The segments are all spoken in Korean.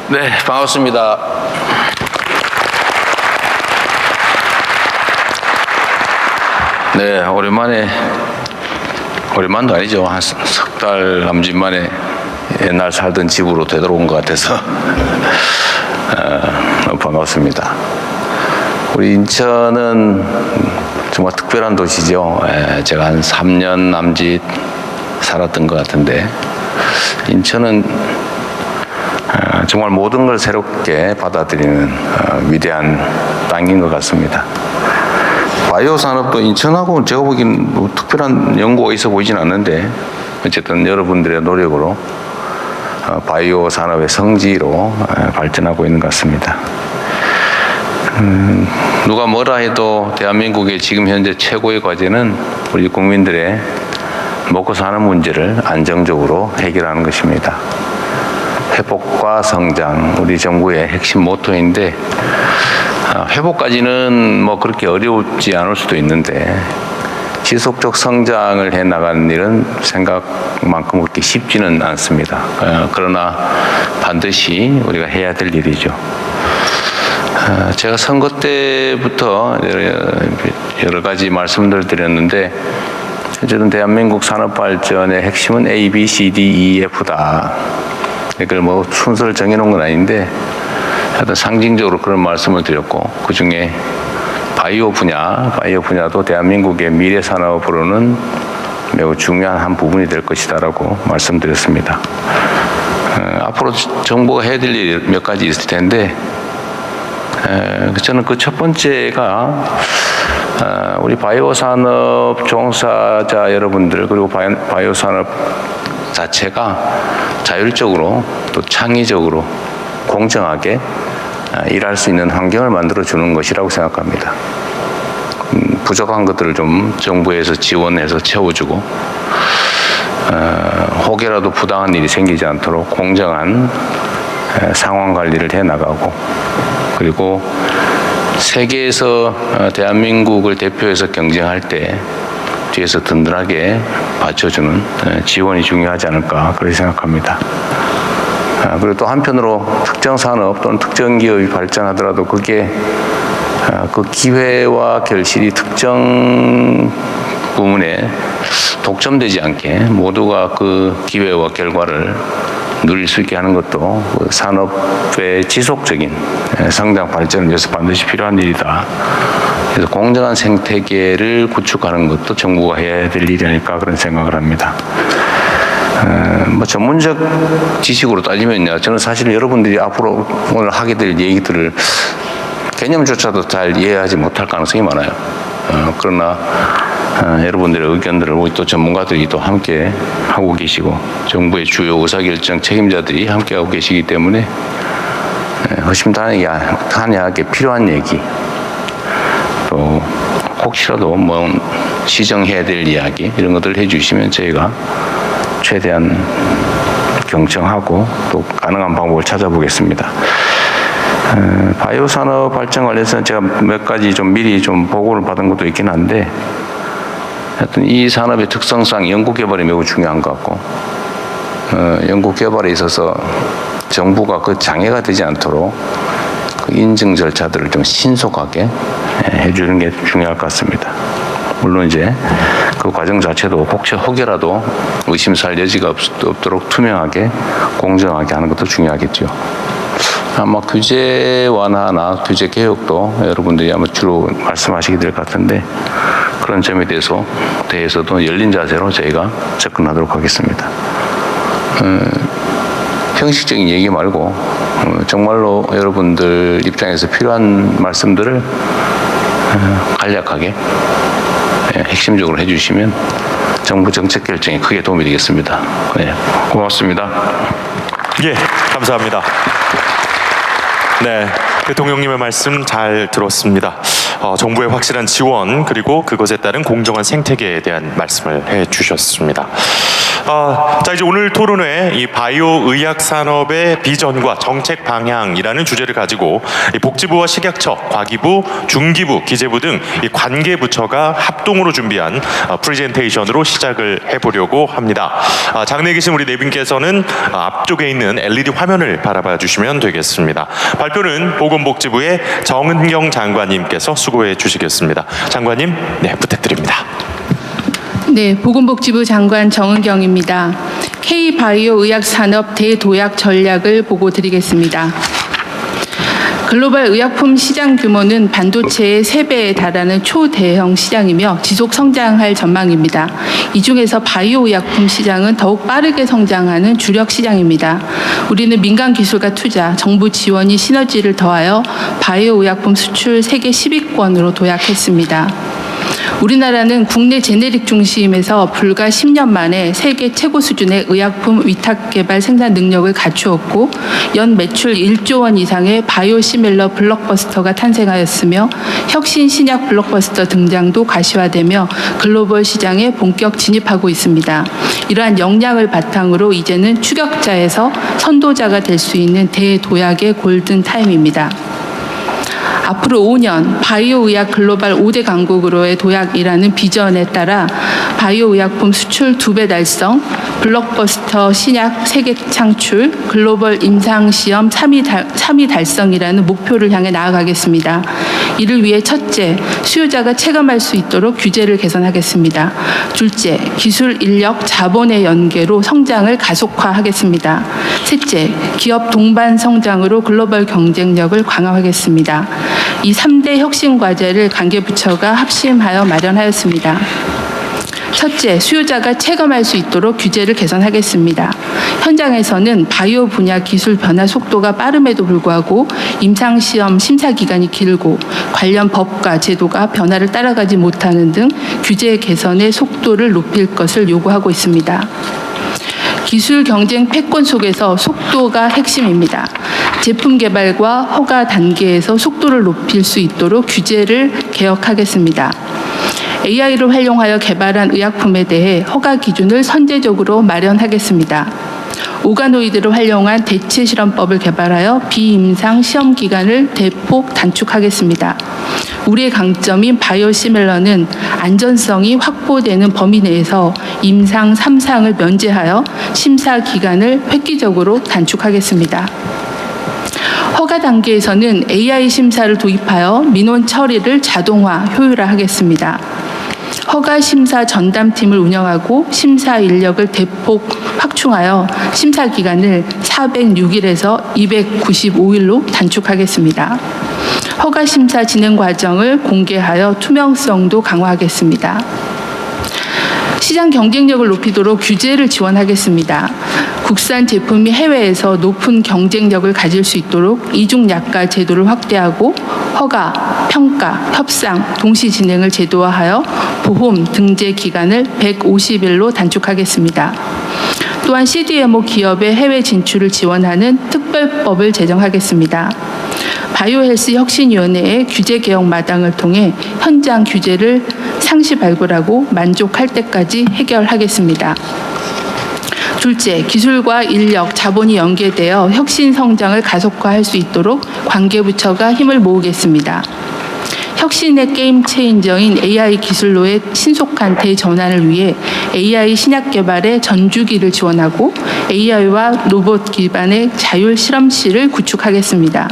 네, 반갑습니다. 네, 오랜만도 아니죠. 한 석 달 남짓 만에 옛날 살던 집으로 되돌아온 것 같아서 너무 반갑습니다. 우리 인천은 정말 특별한 도시죠. 제가 한 3년 남짓 살았던 것 같은데, 인천은 정말 모든 걸 새롭게 받아들이는 위대한 땅인 것 같습니다. 바이오 산업도 인천하고 제가 보기엔 뭐 특별한 연고가 있어 보이진 않는데, 어쨌든 여러분들의 노력으로 바이오 산업의 성지로 발전하고 있는 것 같습니다. 누가 뭐라 해도 대한민국의 지금 현재 최고의 과제는 우리 국민들의 먹고 사는 문제를 안정적으로 해결하는 것입니다. 회복과 성장, 우리 정부의 핵심 모토인데, 회복까지는 뭐 그렇게 어렵지 않을 수도 있는데, 지속적 성장을 해 나가는 일은 생각만큼 그렇게 쉽지는 않습니다. 그러나 반드시 우리가 해야 될 일이죠. 제가 선거 때부터 여러 가지 말씀들 드렸는데, 어쨌든 대한민국 산업 발전의 핵심은 A, B, C, D, E, F다. 이걸 뭐 순서를 정해놓은 건 아닌데, 하여튼 상징적으로 그런 말씀을 드렸고, 그 중에 바이오 분야도 대한민국의 미래 산업으로는 매우 중요한 한 부분이 될 것이다라고 말씀드렸습니다. 앞으로 정부가 해야 될 일이 몇 가지 있을 텐데, 저는 그 첫 번째가 우리 바이오 산업 종사자 여러분들, 그리고 바이오 산업 자체가 자율적으로 또 창의적으로 공정하게 일할 수 있는 환경을 만들어 주는 것이라고 생각합니다. 부족한 것들을 좀 정부에서 지원해서 채워주고, 혹여라도 부당한 일이 생기지 않도록 공정한 상황 관리를 해 나가고, 그리고 세계에서 대한민국을 대표해서 경쟁할 때 뒤에서 든든하게 받쳐주는 지원이 중요하지 않을까 그렇게 생각합니다. 그리고 또 한편으로 특정 산업 또는 특정 기업이 발전하더라도 그게 그 기회와 결실이 특정 부문에 독점되지 않게 모두가 그 기회와 결과를 누릴 수 있게 하는 것도 그 산업의 지속적인 성장 발전을 위해서 반드시 필요한 일이다. 그래서 공정한 생태계를 구축하는 것도 정부가 해야 될 일이 아닐까 그런 생각을 합니다. 뭐 전문적 지식으로 따지면요, 저는 사실 여러분들이 앞으로 오늘 하게 될 얘기들을 개념조차도 잘 이해하지 못할 가능성이 많아요. 그러나 여러분들의 의견들을 우리 또 전문가들이 또 함께 하고 계시고, 정부의 주요 의사결정 책임자들이 함께 하고 계시기 때문에 허심탄회하게 필요한 얘기, 또 혹시라도 뭐 시정해야 될 이야기 이런 것들을 해주시면 저희가 최대한 경청하고 또 가능한 방법을 찾아보겠습니다. 바이오 산업 발전 관련해서는 제가 몇 가지 좀 미리 좀 보고를 받은 것도 있긴 한데, 하여튼 이 산업의 특성상 연구개발이 매우 중요한 것 같고, 연구개발에 있어서 정부가 그 장애가 되지 않도록 그 인증 절차들을 좀 신속하게 해주는 게 중요할 것 같습니다. 물론 이제 그 과정 자체도 혹여라도 의심살 여지가 없도록 투명하게 공정하게 하는 것도 중요하겠죠. 아마 규제 완화나 규제 개혁도 여러분들이 아마 주로 말씀하시게 될 것 같은데, 그런 점에 대해서도 열린 자세로 저희가 접근하도록 하겠습니다. 형식적인 얘기 말고 정말로 여러분들 입장에서 필요한 말씀들을 간략하게 핵심적으로 해주시면 정부 정책 결정에 크게 도움이 되겠습니다. 네, 고맙습니다. 예, 감사합니다. 네, 대통령님의 말씀 잘 들었습니다. 정부의 확실한 지원, 그리고 그것에 따른 공정한 생태계에 대한 말씀을 해주셨습니다. 자, 이제 오늘 토론회 이 바이오 의학 산업의 비전과 정책 방향이라는 주제를 가지고 이 복지부와 식약처, 과기부, 중기부, 기재부 등 이 관계 부처가 합동으로 준비한 프레젠테이션으로 시작을 해보려고 합니다. 장내에 계신 우리 네 분께서는 앞쪽에 있는 LED 화면을 바라봐 주시면 되겠습니다. 발표는 보건복지부의 정은경 장관님께서 수고해 주시겠습니다. 장관님, 네, 부탁드립니다. 네, 보건복지부 장관 정은경입니다. K-바이오 의학산업 대도약 전략을 보고 드리겠습니다. 글로벌 의약품 시장 규모는 반도체의 3배에 달하는 초대형 시장이며 지속 성장할 전망입니다. 이 중에서 바이오 의약품 시장은 더욱 빠르게 성장하는 주력 시장입니다. 우리는 민간 기술과 투자, 정부 지원이 시너지를 더하여 바이오 의약품 수출 세계 10위권으로 도약했습니다. 우리나라는 국내 제네릭 중심에서 불과 10년 만에 세계 최고 수준의 의약품 위탁 개발 생산 능력을 갖추었고 연 매출 1조 원 이상의 바이오시밀러 블록버스터가 탄생하였으며 혁신 신약 블록버스터 등장도 가시화되며 글로벌 시장에 본격 진입하고 있습니다. 이러한 역량을 바탕으로 이제는 추격자에서 선도자가 될 수 있는 대도약의 골든타임입니다. 앞으로 5년 바이오 의학 글로벌 5대 강국으로의 도약이라는 비전에 따라 바이오 의약품 수출 2배 달성, 블록버스터 신약 세계 창출, 글로벌 임상시험 3위 달성이라는 목표를 향해 나아가겠습니다. 이를 위해 첫째, 수요자가 체감할 수 있도록 규제를 개선하겠습니다. 둘째, 기술, 인력, 자본의 연계로 성장을 가속화하겠습니다. 셋째, 기업 동반 성장으로 글로벌 경쟁력을 강화하겠습니다. 이 3대 혁신 과제를 관계부처가 합심하여 마련하였습니다. 첫째, 수요자가 체감할 수 있도록 규제를 개선하겠습니다. 현장에서는 바이오 분야 기술 변화 속도가 빠름에도 불구하고 임상시험 심사 기간이 길고 관련 법과 제도가 변화를 따라가지 못하는 등 규제 개선의 속도를 높일 것을 요구하고 있습니다. 기술 경쟁 패권 속에서 속도가 핵심입니다. 제품 개발과 허가 단계에서 속도를 높일 수 있도록 규제를 개혁하겠습니다. AI를 활용하여 개발한 의약품에 대해 허가 기준을 선제적으로 마련하겠습니다. 오가노이드를 활용한 대체 실험법을 개발하여 비임상 시험 기간을 대폭 단축하겠습니다. 우리의 강점인 바이오시밀러는 안전성이 확보되는 범위 내에서 임상 3상을 면제하여 심사 기간을 획기적으로 단축하겠습니다. 허가 단계에서는 AI 심사를 도입하여 민원 처리를 자동화, 효율화하겠습니다. 허가 심사 전담팀을 운영하고 심사 인력을 대폭 확충하여 심사 기간을 406일에서 295일로 단축하겠습니다. 허가 심사 진행 과정을 공개하여 투명성도 강화하겠습니다. 시장 경쟁력을 높이도록 규제를 지원하겠습니다. 국산 제품이 해외에서 높은 경쟁력을 가질 수 있도록 이중약가 제도를 확대하고 허가, 평가, 협상, 동시 진행을 제도화하여 보험 등재 기간을 150일로 단축하겠습니다. 또한 CDMO 기업의 해외 진출을 지원하는 특별법을 제정하겠습니다. 바이오헬스 혁신위원회의 규제 개혁 마당을 통해 현장 규제를 상시 발굴하고 만족할 때까지 해결하겠습니다. 둘째, 기술과 인력, 자본이 연계되어 혁신 성장을 가속화할 수 있도록 관계부처가 힘을 모으겠습니다. 혁신의 게임 체인저인 AI 기술로의 신속한 대전환을 위해 AI 신약 개발의 전주기를 지원하고 AI와 로봇 기반의 자율 실험실을 구축하겠습니다.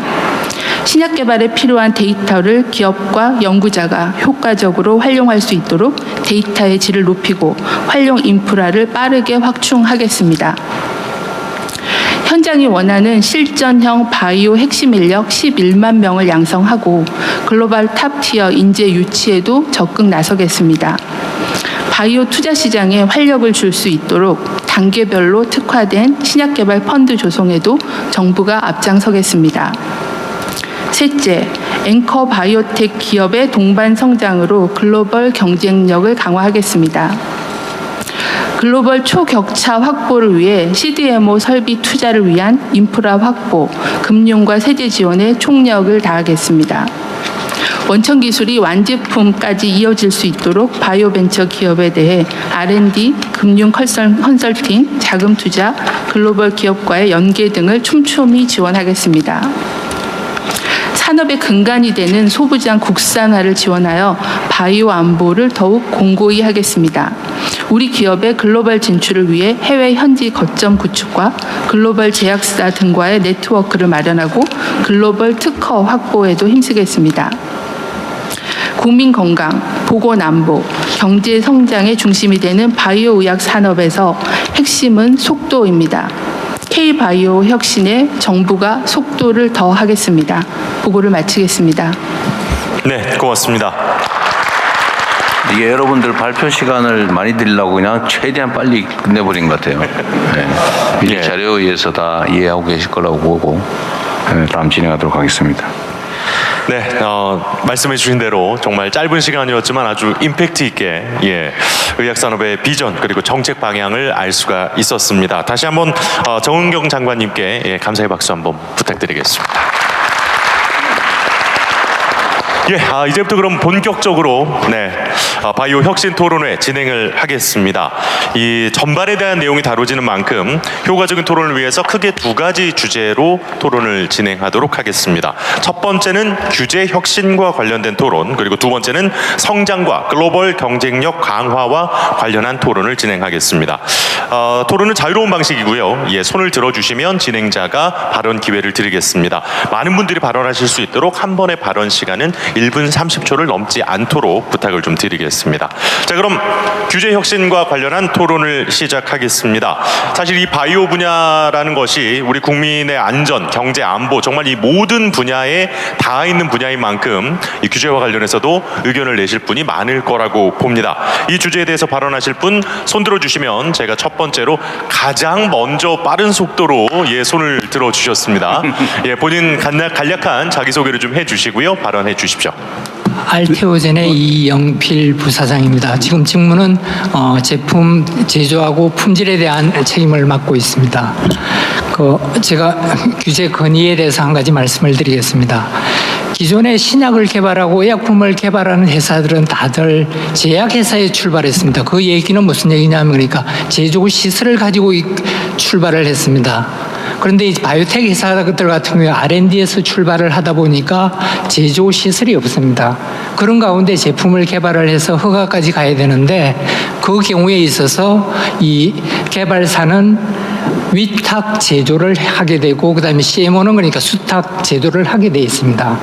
신약 개발에 필요한 데이터를 기업과 연구자가 효과적으로 활용할 수 있도록 데이터의 질을 높이고 활용 인프라를 빠르게 확충하겠습니다. 현장이 원하는 실전형 바이오 핵심 인력 11만 명을 양성하고 글로벌 탑티어 인재 유치에도 적극 나서겠습니다. 바이오 투자 시장에 활력을 줄 수 있도록 단계별로 특화된 신약 개발 펀드 조성에도 정부가 앞장서겠습니다. 셋째, 앵커 바이오텍 기업의 동반 성장으로 글로벌 경쟁력을 강화하겠습니다. 글로벌 초격차 확보를 위해 CDMO 설비 투자를 위한 인프라 확보, 금융과 세제 지원에 총력을 다하겠습니다. 원천 기술이 완제품까지 이어질 수 있도록 바이오 벤처 기업에 대해 R&D, 금융 컨설팅, 자금 투자, 글로벌 기업과의 연계 등을 촘촘히 지원하겠습니다. 산업의 근간이 되는 소부장 국산화를 지원하여 바이오 안보를 더욱 공고히 하겠습니다. 우리 기업의 글로벌 진출을 위해 해외 현지 거점 구축과 글로벌 제약사 등과의 네트워크를 마련하고 글로벌 특허 확보에도 힘쓰겠습니다. 국민 건강, 보건 안보, 경제 성장의 중심이 되는 바이오 의학 산업에서 핵심은 속도입니다. K바이오 혁신에 정부가 속도를 더하겠습니다. 보고를 마치겠습니다. 네, 고맙습니다. 이게 여러분들 발표 시간을 많이 드리려고 그냥 최대한 빨리 끝내버린 것 같아요. 네. 미리 예. 자료에 의해서 다 이해하고 계실 거라고 보고 다음 진행하도록 하겠습니다. 네, 말씀해 주신 대로 정말 짧은 시간이었지만 아주 임팩트 있게 의학산업의 비전 그리고 정책 방향을 알 수가 있었습니다. 다시 한번 정은경 장관님께 감사의 박수 한번 부탁드리겠습니다. 이제부터 그럼 본격적으로 바이오 혁신 토론회 진행을 하겠습니다. 이 전반에 대한 내용이 다뤄지는 만큼 효과적인 토론을 위해서 크게 두 가지 주제로 토론을 진행하도록 하겠습니다. 첫 번째는 규제 혁신과 관련된 토론, 그리고 두 번째는 성장과 글로벌 경쟁력 강화와 관련한 토론을 진행하겠습니다. 토론은 자유로운 방식이고요. 손을 들어주시면 진행자가 발언 기회를 드리겠습니다. 많은 분들이 발언하실 수 있도록 한 번의 발언 시간은 1분 30초를 넘지 않도록 부탁을 좀 드리겠습니다. 자, 그럼 규제 혁신과 관련한 토론을 시작하겠습니다. 사실 이 바이오 분야라는 것이 우리 국민의 안전, 경제, 안보 정말 이 모든 분야에 닿아 있는 분야인 만큼 이 규제와 관련해서도 의견을 내실 분이 많을 거라고 봅니다. 이 주제에 대해서 발언하실 분 손 들어주시면 제가 첫 번째로 가장 먼저 빠른 속도로 손을 들어주셨습니다. 본인 간략한 자기소개를 좀 해주시고요. 발언해 주십시오. 알테오젠의 이영필 부사장입니다. 지금 직무는 제품 제조하고 품질에 대한 책임을 맡고 있습니다. 제가 규제 건의에 대해서 한 가지 말씀을 드리겠습니다. 기존에 신약을 개발하고 의약품을 개발하는 회사들은 다들 제약회사에 출발했습니다. 그 얘기는 무슨 얘기냐면 그러니까 제조 시설을 가지고 출발을 했습니다. 그런데 이 바이오텍 회사들 같은 경우에 R&D에서 출발을 하다 보니까 제조 시설이 없습니다. 그런 가운데 제품을 개발을 해서 허가까지 가야 되는데 그 경우에 있어서 이 개발사는 위탁 제조를 하게 되고 그다음에 CMO는 그러니까 수탁 제조를 하게 돼 있습니다.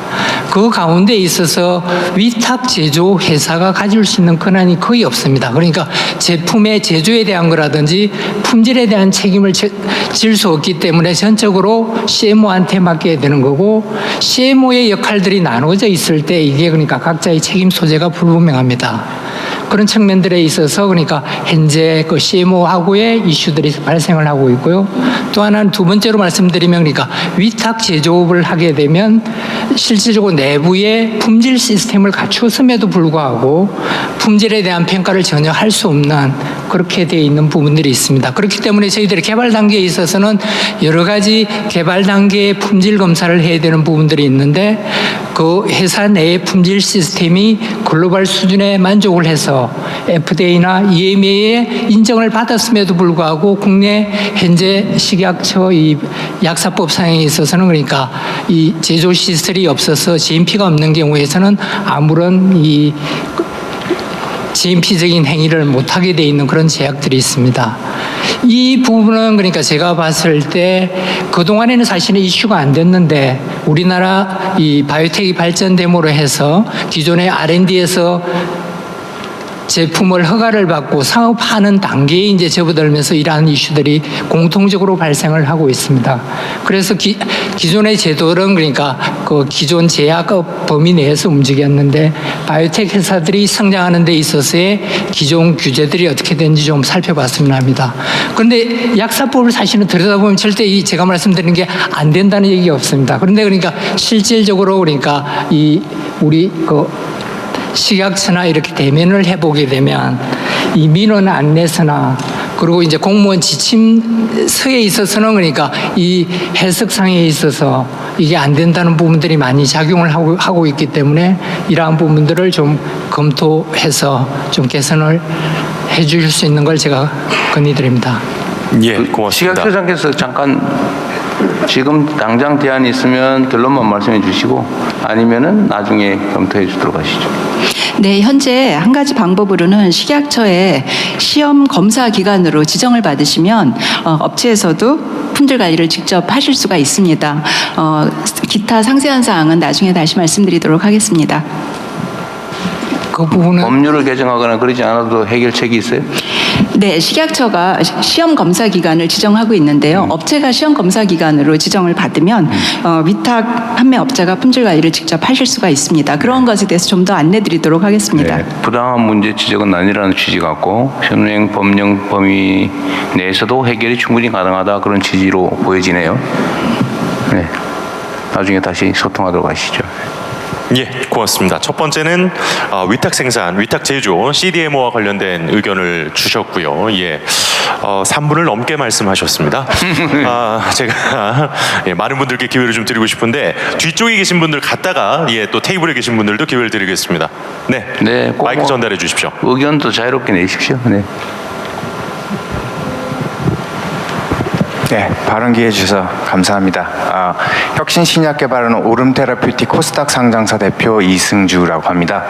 그 가운데 있어서 위탁 제조 회사가 가질 수 있는 권한이 거의 없습니다. 그러니까 제품의 제조에 대한 거라든지 품질에 대한 책임을 질 수 없기 때문에 전적으로 CMO한테 맡겨야 되는 거고 CMO의 역할들이 나눠져 있을 때 이게 그러니까 각자의 책임 소재가 불분명합니다. 그런 측면들에 있어서 그러니까 현재 그 CMO하고의 이슈들이 발생을 하고 있고요. 또 하나는 두 번째로 말씀드리면 그러니까 위탁 제조업을 하게 되면 실질적으로 내부의 품질 시스템을 갖추었음에도 불구하고 품질에 대한 평가를 전혀 할 수 없는 그렇게 되어 있는 부분들이 있습니다. 그렇기 때문에 저희들이 개발 단계에 있어서는 여러 가지 개발 단계의 품질 검사를 해야 되는 부분들이 있는데 그 회사 내의 품질 시스템이 글로벌 수준에 만족을 해서 FDA나 EMA의 인정을 받았음에도 불구하고 국내 현재 식약처 이 약사법상에 있어서는 그러니까 이 제조 시설이 없어서 GMP가 없는 경우에서는 아무런 이 GMP적인 행위를 못하게 돼 있는 그런 제약들이 있습니다. 이 부분은 그러니까 제가 봤을 때 그동안에는 사실은 이슈가 안 됐는데 우리나라 이 바이오텍이 발전됨으로 해서 기존의 R&D에서 제품을 허가를 받고 사업하는 단계에 이제 접어들면서 이러한 이슈들이 공통적으로 발생을 하고 있습니다. 그래서 기존의 제도는 그러니까 그 기존 제약업 범위 내에서 움직였는데 바이오텍 회사들이 성장하는 데 있어서의 기존 규제들이 어떻게 되는지 좀 살펴봤으면 합니다. 그런데 약사법을 사실은 들여다보면 절대 이 제가 말씀드리는 게 안 된다는 얘기가 없습니다. 그런데 그러니까 실질적으로 그러니까 이 우리 그 식약처나 이렇게 대면을 해보게 되면 이 민원 안내서나 그리고 이제 공무원 지침서에 있어서는 그러니까 이 해석상에 있어서 이게 안 된다는 부분들이 많이 작용을 하고 있기 때문에 이러한 부분들을 좀 검토해서 좀 개선을 해 주실 수 있는 걸 제가 건의드립니다. 예, 고맙습니다. 식약처장께서 잠깐 지금 당장 대안이 있으면 결론만 말씀해 주시고 아니면은 나중에 검토해 주도록 하시죠. 네, 현재 한 가지 방법으로는 식약처에 시험 검사 기관으로 지정을 받으시면 업체에서도 품질 관리를 직접 하실 수가 있습니다. 기타 상세한 사항은 나중에 다시 말씀드리도록 하겠습니다. 그 부분은 법률을 개정하거나 그러지 않아도 해결책이 있어요? 네, 식약처가 시험 검사 기관을 지정하고 있는데요. 업체가 시험 검사 기관으로 지정을 받으면 위탁 판매 업자가 품질 관리를 직접 하실 수가 있습니다. 그런 것에 대해서 좀 더 안내드리도록 하겠습니다. 네, 부당한 문제 지적은 아니라는 취지 같고 현행 법령 범위 내에서도 해결이 충분히 가능하다 그런 취지로 보여지네요. 네, 나중에 다시 소통하도록 하시죠. 예, 고맙습니다. 첫 번째는 위탁 생산, 위탁 제조, CDMO와 관련된 의견을 주셨고요. 예, 3분을 넘게 말씀하셨습니다. 제가 많은 분들께 기회를 좀 드리고 싶은데 뒤쪽에 계신 분들 갔다가 또 테이블에 계신 분들도 기회를 드리겠습니다. 네, 네, 꼭 마이크 뭐 전달해 주십시오. 의견도 자유롭게 내십시오. 네. 네, 발언 기회 주셔서 감사합니다. 혁신신약개발은 오름테라퓨틱 코스닥 상장사 대표 이승주라고 합니다.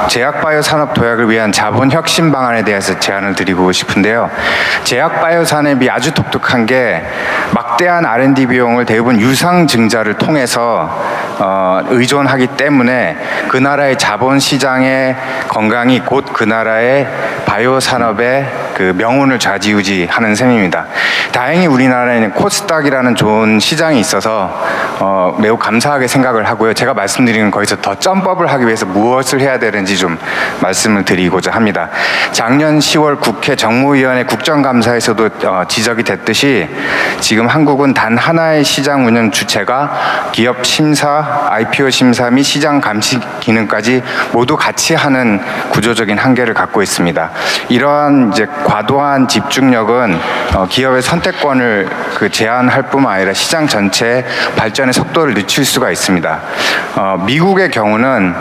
제약바이오 산업 도약을 위한 자본 혁신 방안에 대해서 제안을 드리고 싶은데요. 제약바이오 산업이 아주 독특한 게 막대한 R&D 비용을 대부분 유상증자를 통해서 의존하기 때문에 그 나라의 자본 시장의 건강이 곧 그 나라의 바이오 산업의 그 명운을 좌지우지하는 셈입니다. 다행히 우리나라에는 코스닥이라는 좋은 시장이 있어서 매우 감사하게 생각을 하고요. 제가 말씀드리는 거기서 더 점프업을 하기 위해서 무엇을 해야 되는지 좀 말씀을 드리고자 합니다. 작년 10월 국회 정무위원회 국정감사에서도 지적이 됐듯이 지금 한국은 단 하나의 시장 운영 주체가 기업 심사, IPO 심사 및 시장 감시 기능까지 모두 같이 하는 구조적인 한계를 갖고 있습니다. 이러한 이제 과도한 집중력은 기업의 선택권을 제한할 뿐만 아니라 시장 전체의 발전의 속도를 늦출 수가 있습니다. 미국의 경우는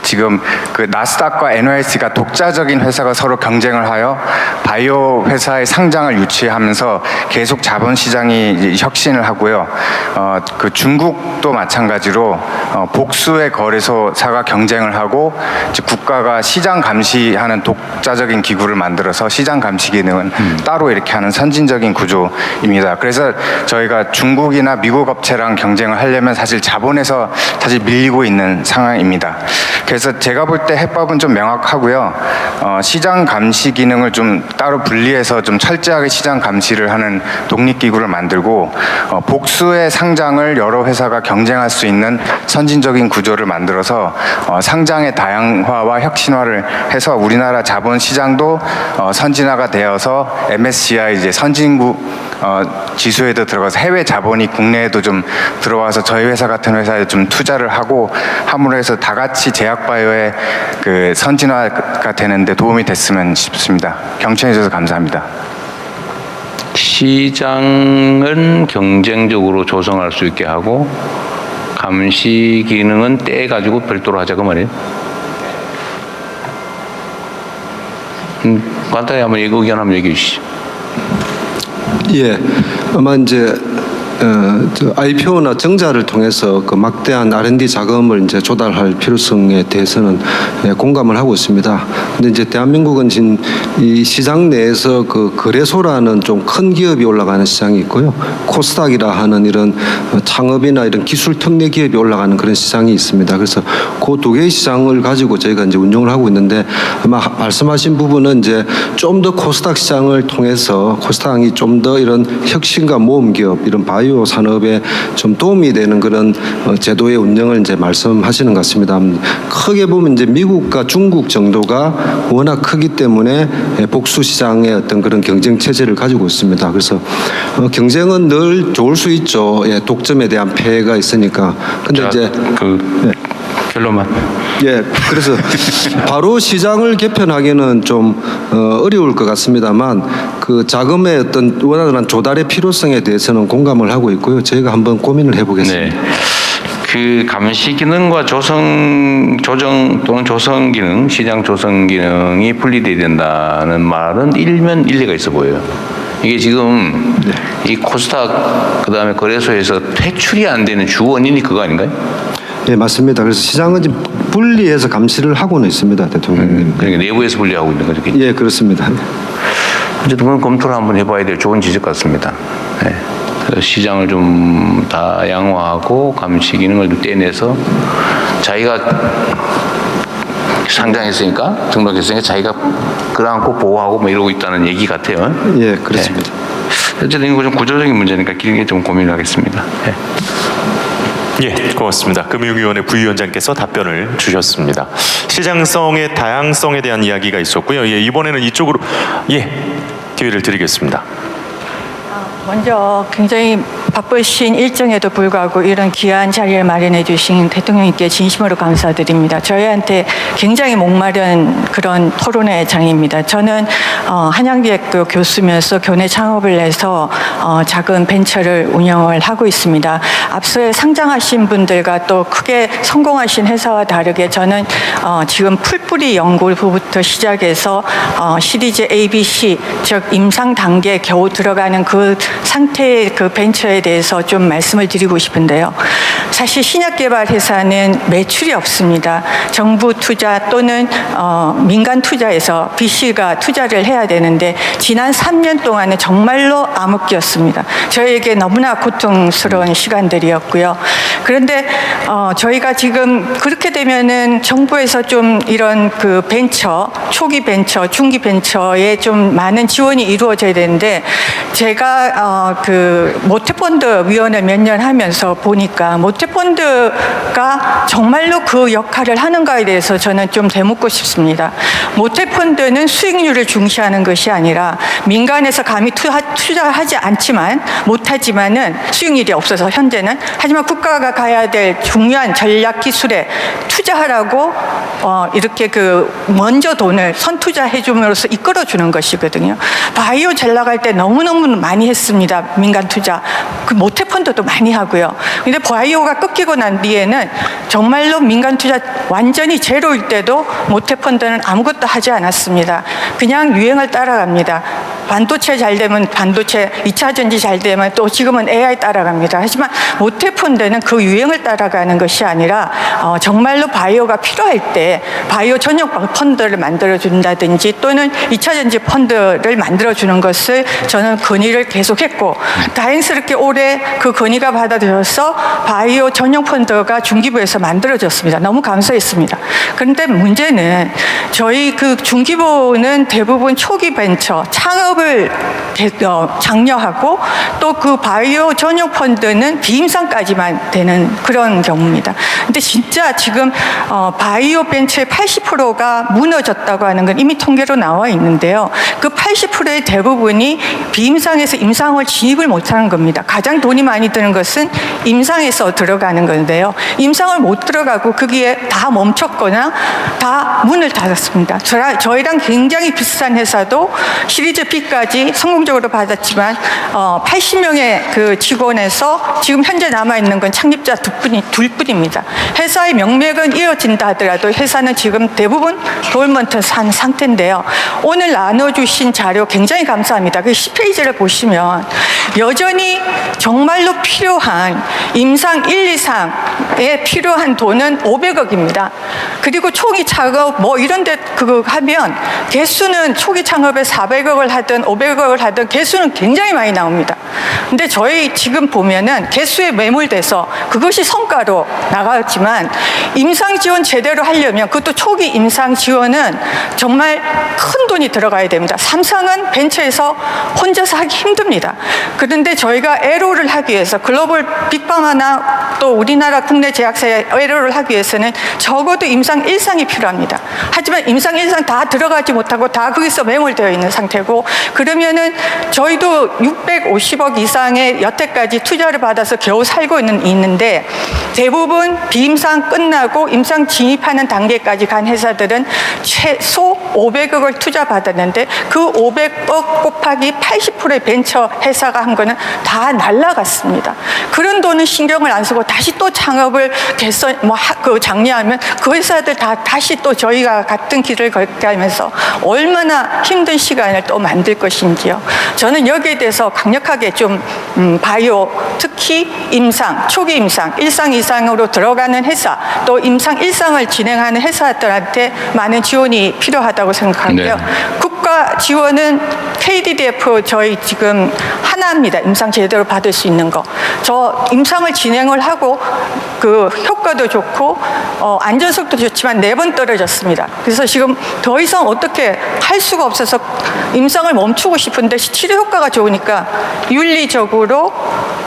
지금 그 나스닥과 NYSE가 독자적인 회사가 서로 경쟁을 하여 바이오 회사의 상장을 유치하면서 계속 자본 시장이 혁신을 하고요. 그 중국도 마찬가지로 복수의 거래소사가 경쟁을 하고 국가가 시장 감시하는 독자적인 기구를 만들어서 시장 감시 기능은 따로 이렇게 하는 선진적인 구조입니다. 그래서 저희가 중국이나 미국 업체랑 경쟁을 하려면 사실 자본에서 사실 밀리고 있는 상황입니다. 그래서 제가 볼 때 해법은 좀 명확하고요. 시장 감시 기능을 좀 따로 분리해서 좀 철저하게 시장 감시를 하는 독립기구를 만들고 복수의 상장을 여러 회사가 경쟁할 수 있는 선진적인 구조를 만들어서 상장의 다양화와 혁신화를 해서 우리나라 자본 시장도 선진화가 되어서 MSCI 이제 선진국 지수에도 들어가서 해외 자본이 국내에도 좀 들어와서 저희 회사 같은 회사에 좀 투자를 하고 함으로 해서 다 같이 제약바이오의 그 선진화가 되는데 도움이 됐으면 싶습니다. 경청해 주셔서 감사합니다. 시장은 경쟁적으로 조성할 수 있게 하고 감시 기능은 떼가지고 별도로 하자고 말이에요. 간단히 한번 의견 한번 얘기해 주시죠. 예, 아마 이제 IPO나 정자를 통해서 그 막대한 R&D 자금을 이제 조달할 필요성에 대해서는 공감을 하고 있습니다. 근데 이제 대한민국은 지금 이 시장 내에서 그 거래소라는 좀 큰 기업이 올라가는 시장이 있고요. 코스닥이라 하는 이런 창업이나 이런 기술 특례 기업이 올라가는 그런 시장이 있습니다. 그래서 그 두 개의 시장을 가지고 저희가 이제 운영을 하고 있는데 아마 말씀하신 부분은 이제 좀 더 코스닥 시장을 통해서 코스닥이 좀 더 이런 혁신과 모험 기업 이런 바이오 산업에 좀 도움이 되는 그런 제도의 운영을 이제 말씀하시는 것 같습니다. 크게 보면 이제 미국과 중국 정도가 워낙 크기 때문에 복수 시장의 어떤 그런 경쟁 체제를 가지고 있습니다. 그래서 경쟁은 늘 좋을 수 있죠. 예, 독점에 대한 폐해가 있으니까. 근데 이제 결론만. 예, 그래서 바로 시장을 개편하기는 좀 어려울 것 같습니다만 그 자금의 어떤 원활한 조달의 필요성에 대해서는 공감을 하고 있고요. 저희가 한번 고민을 해보겠습니다. 네. 그 감시 기능과 조정 또는 조성 기능, 시장 조성 기능이 분리돼야 된다는 말은 일면 일리가 있어 보여요. 이게 지금 이 코스닥 그다음에 거래소에서 퇴출이 안 되는 주 원인이 그거 아닌가요? 예, 맞습니다. 그래서 시장은 지금 분리해서 감시를 하고는 있습니다, 대통령님. 그러니까 내부에서 분리하고 있는 거죠. 예, 그렇습니다. 어쨌든 그건 검토를 한번 해봐야 될 좋은 지적 같습니다. 네. 그래서 시장을 좀 다 양화하고 감시 기능을 좀 떼내서 자기가 상장했으니까 등록했으니까 자기가 끌어안고 보호하고 뭐 이러고 있다는 얘기 같아요. 예, 그렇습니다. 네. 어쨌든 이거 좀 구조적인 문제니까 길게 좀 고민을 하겠습니다. 네. 예, 고맙습니다. 금융위원회 부위원장께서 답변을 주셨습니다. 시장성의 다양성에 대한 이야기가 있었고요. 예, 이번에는 이쪽으로 기회를 드리겠습니다. 먼저 굉장히 바쁘신 일정에도 불구하고 이런 귀한 자리를 마련해 주신 대통령님께 진심으로 감사드립니다. 저희한테 굉장히 목마른 그런 토론회 장입니다. 저는 한양대학교 교수면서 교내 창업을 해서 작은 벤처를 운영을 하고 있습니다. 앞서 상장하신 분들과 또 크게 성공하신 회사와 다르게 저는 지금 풀뿌리 연구부터 시작해서 시리즈 ABC, 즉 임상 단계에 겨우 들어가는 그 상태의 그 벤처에 대해서 좀 말씀을 드리고 싶은데요. 사실 신약개발 회사는 매출이 없습니다. 정부 투자 또는 민간 투자에서 VC가 투자를 해야 되는데 지난 3년 동안은 정말로 암흑기였습니다. 저희에게 너무나 고통스러운 시간들이었고요. 그런데 저희가 지금 그렇게 되면은 정부에서 좀 이런 그 벤처, 초기 벤처, 중기 벤처에 좀 많은 지원이 이루어져야 되는데 제가 그 모태펀드 위원회 몇 년 하면서 보니까 모태펀드가 정말로 그 역할을 하는가에 대해서 저는 좀 되묻고 싶습니다. 모태펀드는 수익률을 중시하는 것이 아니라 민간에서 감히 투자하지 않지만 못하지만은 수익률이 없어서 현재는 하지만 국가가 가야 될 중요한 전략 기술에 투자하라고 이렇게 그 먼저 돈을 선투자해 줌으로써 이끌어 주는 것이거든요. 바이오 잘 나갈 때 너무너무 많이 했습니다. 민간 투자. 그 모태펀드도 많이 하고요. 근데 바이오가 꺾이고 난 뒤에는 정말로 민간 투자 완전히 제로일 때도 모태펀드는 아무것도 하지 않았습니다. 그냥 유행을 따라갑니다. 반도체 잘 되면 반도체, 2차 전지 잘 되면 또 지금은 AI 따라갑니다. 하지만 모태펀드는 그 유행을 따라가는 것이 아니라 정말로 바이오가 필요할 때 바이오 전용 펀드를 만들어준다든지 또는 2차 전지 펀드를 만들어주는 것을 저는 건의를 계속했고 다행스럽게 올해 그 건의가 받아들여서 바이오 전용 펀드가 중기부에서 만들어졌습니다. 너무 감사했습니다. 그런데 문제는 저희 그 중기부는 대부분 초기 벤처, 창업을 장려하고 또 그 바이오 전용 펀드는 비임상까지만 되는 그런 경우입니다. 근데 진짜 지금 바이오 벤처의 80%가 무너졌다고 하는 건 이미 통계로 나와 있는데요. 그 80%의 대부분이 비임상에서 임상을 진입을 못하는 겁니다. 가장 돈이 많이 드는 것은 임상에서 들어가는 건데요. 임상을 못 들어가고 거기에 다 멈췄거나 다 문을 닫았습니다. 저희랑 굉장히 비슷한 회사도 시리즈 B까지 성공적으로 받았지만 80명의 그 직원에서 지금 현재 남아있는 건 창립자 둘뿐입니다. 회사의 명맥은 이어진다 하더라도 회사는 지금 대부분 돌먼트 산 상태인데요. 오늘 나눠주신 자료 굉장히 감사합니다. 그 10페이지를 보시면 여전히 정말로 필요한 임상 1, 2상에 필요한 돈은 500억입니다. 그리고 초기 창업 뭐 이런 데 그거 하면 개수는 초기 창업에 400억을 하든 500억을 하든 개수는 굉장히 많이 나옵니다. 근데 저희 지금 보면은 개수에 매몰돼서 그것이 성과로 나갔지만 임상 지원 제대로 하려면 그것도 초기 임상 지원은 정말 큰 돈이 들어가야 됩니다. 삼성은 벤처에서 혼자서 하기 힘듭니다. 그런데 저희가 에로를 하기 위해서 글로벌 빅파마나 또 우리나라 국내 제약사에 에로를 하기 위해서는 적어도 임상 1상이 필요합니다. 하지만 임상 1상 다 들어가지 못하고 다 거기서 매몰되어 있는 상태고 그러면은 저희도 650억 이상의 여태까지 투자를 받아서 겨우 살고 있는데 대부분 비임상 끝나고 임상 진입하는 단계까지 간 회사들은 최소 500억을 투자 받았는데 그 500억 곱하기 80%의 벤처 회사가 한 거는 다 날라갔습니다. 그런 돈은 신경을 안 쓰고 다시 또 창업을 장려하면 그 회사들 다시 또 저희가 같은 길을 걷게 하면서 얼마나 힘든 시간을 또 만들 것인지요. 저는 여기에 대해서 강력하게 좀 바이오, 특히 임상, 초기 임상, 1상 이상으로 들어가는 회사, 또 임상 1상을 진행하는 회사들한테 많은 지원이 필요하다고 생각하고요. 네. 국가 지원은 KDDF 저희 지금 하나입니다. 임상 제대로 받을 수 있는 거. 저 임상을 진행을 하고 그 효과도 좋고 안전성도 좋지만 4번 떨어졌습니다. 그래서 지금 더 이상 어떻게 할 수가 없어서 임상을 멈추고 싶은데 치료 효과가 좋으니까 윤리적으로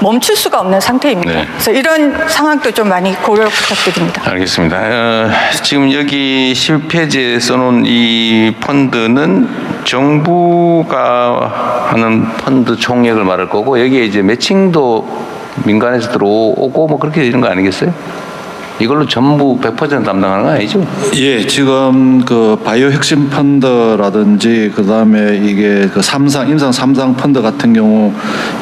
멈출 수가 없는 상태입니다. 네. 그래서 이런 상황도 좀 많이 고려 부탁드립니다. 알겠습니다. 지금 여기 10페이지에 써놓은 이 펀드는 정부가 하는 펀드 총액을 말할 거고 여기에 이제 매칭도 민간에서 들어오고 뭐 그렇게 되는 거 아니겠어요? 이걸로 전부 100% 담당하는 거 아니죠? 예, 지금 그 바이오 혁신 펀드라든지 그다음에 이게 그 임상 3상 펀드 같은 경우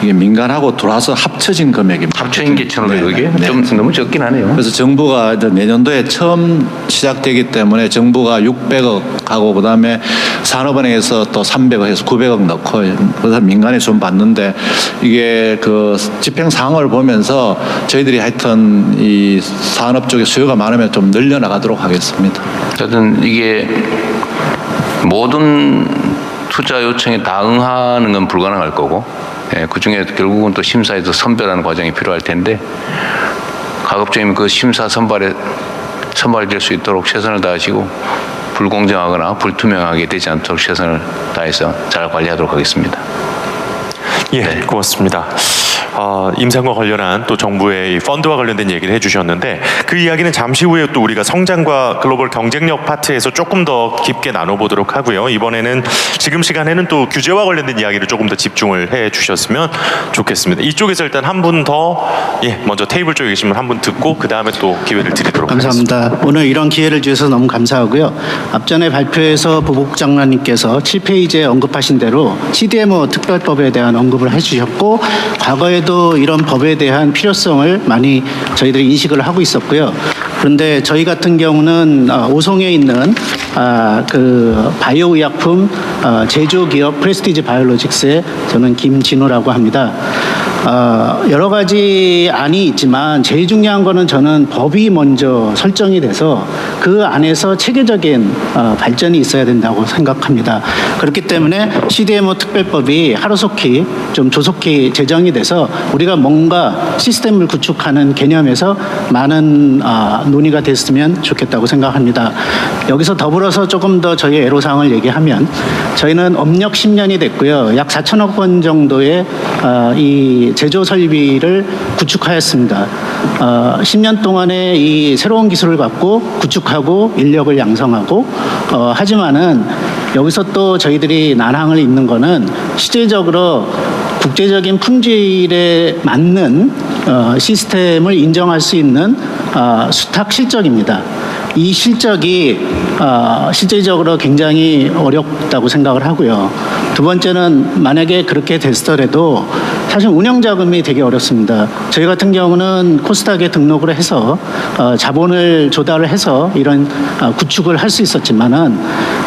이게 민간하고 들어와서 합쳐진 금액입니다. 합쳐진 게 1,500억이에요? 네, 네. 좀 너무 적긴 하네요. 그래서 정부가 이제 내년도에 처음 시작되기 때문에 정부가 600억 하고 그다음에 산업은행에서 또 300억 해서 900억 넣고 그래서 민간에 좀 받는데 이게 그 집행 사항을 보면서 저희들이 하여튼 이 산업 쪽에 수요가 많으면 좀 늘려나가도록 하겠습니다. 어쨌든 이게 모든 투자 요청에 다 응하는 건 불가능할 거고 그중에 결국은 또 심사에서 선별하는 과정이 필요할 텐데 가급적이면 그 심사 선발될 수 있도록 최선을 다하시고 불공정하거나 불투명하게 되지 않도록 최선을 다해서 잘 관리하도록 하겠습니다. 예, 고맙습니다. 임상과 관련한 또 정부의 이 펀드와 관련된 얘기를 해주셨는데 그 이야기는 잠시 후에 또 우리가 성장과 글로벌 경쟁력 파트에서 조금 더 깊게 나눠보도록 하고요. 이번에는 지금 시간에는 또 규제와 관련된 이야기를 조금 더 집중을 해주셨으면 좋겠습니다. 이쪽에서 일단 한 분 더 먼저 테이블 쪽에 계신 분 한 분 듣고 그 다음에 또 기회를 드리도록 하겠습니다. 감사합니다. 오늘 이런 기회를 주셔서 너무 감사하고요. 앞전에 발표에서 보복 장관님께서 7페이지에 언급하신 대로 CDMO 특별법에 대한 언급을 해주셨고 과거에도 이런 법에 대한 필요성을 많이 저희들이 인식을 하고 있었고요. 그런데 저희 같은 경우는 오송에 있는 그 바이오 의약품 제조기업 프레스티지 바이오로직스의 저는 김진우라고 합니다. 여러 가지 안이 있지만 제일 중요한 거는 저는 법이 먼저 설정이 돼서 그 안에서 체계적인 발전이 있어야 된다고 생각합니다. 그렇기 때문에 CDMO 특별법이 하루속히 좀 조속히 제정이 돼서 우리가 뭔가 시스템을 구축하는 개념에서 많은 논의가 됐으면 좋겠다고 생각합니다. 여기서 더불어서 조금 더 저희의 애로사항을 얘기하면 저희는 업력 10년이 됐고요. 약 4천억 원 정도의 이 제조 설비를 구축하였습니다. 10년 동안에 이 새로운 기술을 갖고 구축하고 인력을 양성하고 하지만은 여기서 또 저희들이 난항을 잇는 거는 실질적으로 국제적인 품질에 맞는 시스템을 인정할 수 있는 수탁 실적입니다. 이 실적이 실질적으로 굉장히 어렵다고 생각을 하고요. 두 번째는 만약에 그렇게 됐더라도 사실 운영 자금이 되게 어렵습니다. 저희 같은 경우는 코스닥에 등록을 해서 자본을 조달을 해서 이런 구축을 할 수 있었지만은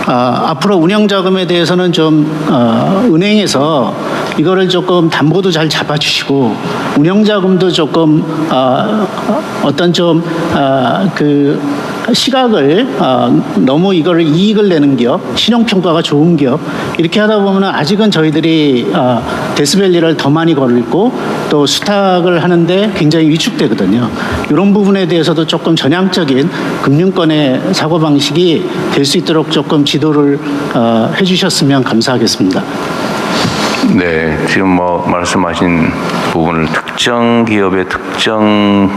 앞으로 운영 자금에 대해서는 좀 은행에서 이거를 조금 담보도 잘 잡아주시고 운영 자금도 조금 어떤 좀 그 시각을 너무 이거를 이익을 내는 기업, 신용평가가 좋은 기업 이렇게 하다 보면 아직은 저희들이 데스밸리를 더 많이 걸고 또 수탁을 하는데 굉장히 위축되거든요. 이런 부분에 대해서도 조금 전향적인 금융권의 사고방식이 될 수 있도록 조금 지도를 해주셨으면 감사하겠습니다. 네, 지금 뭐 말씀하신 부분을 특정 기업의 특정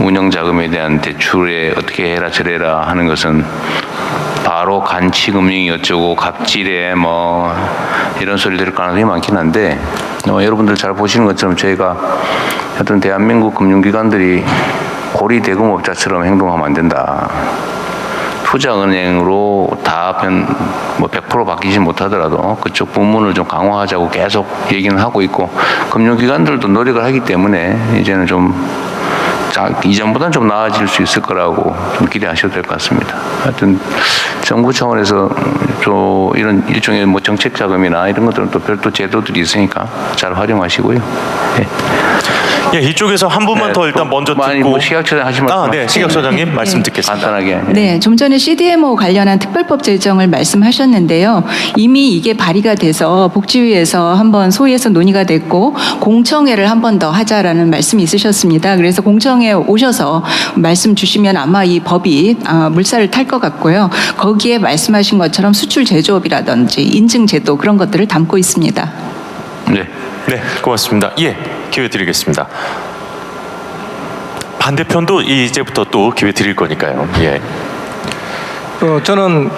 운영 자금에 대한 대출에 어떻게 해라 저래라 하는 것은 바로 간치 금융이 어쩌고 갑질에 뭐 이런 소리 들을 가능성이 많긴 한데 여러분들 잘 보시는 것처럼 저희가 하여튼 대한민국 금융기관들이 고리 대금업자처럼 행동하면 안 된다. 투자은행으로 다 100% 바뀌지 못하더라도 그쪽 부문을 좀 강화하자고 계속 얘기는 하고 있고 금융기관들도 노력을 하기 때문에 이제는 좀 이전보다는 좀 나아질 수 있을 거라고 좀 기대하셔도 될 것 같습니다. 하여튼 정부 차원에서 또 이런 일종의 뭐 정책 자금이나 이런 것들은 또 별도 제도들이 있으니까 잘 활용하시고요. 네. 예, 이쪽에서 한 분만 더 일단 먼저 듣고. 뭐 식약처장 하실 말씀. 네, 식약처장님 말씀 듣겠습니다. 간단하게. 네, 좀 전에 CDMO 관련한 특별법 제정을 말씀하셨는데요. 이미 이게 발의가 돼서 복지위에서 한번 소위에서 논의가 됐고 공청회를 한 번 더 하자라는 말씀이 있으셨습니다. 그래서 공청회 오셔서 말씀 주시면 아마 이 법이 물살을 탈 것 같고요. 거기에 말씀하신 것처럼 수출 제조업이라든지 인증 제도 그런 것들을 담고 있습니다. 네. 네, 고맙습니다. 예, 기회 드리겠습니다. 반대편도 이제부터 또 기회 드릴 거니까요. 예. 저는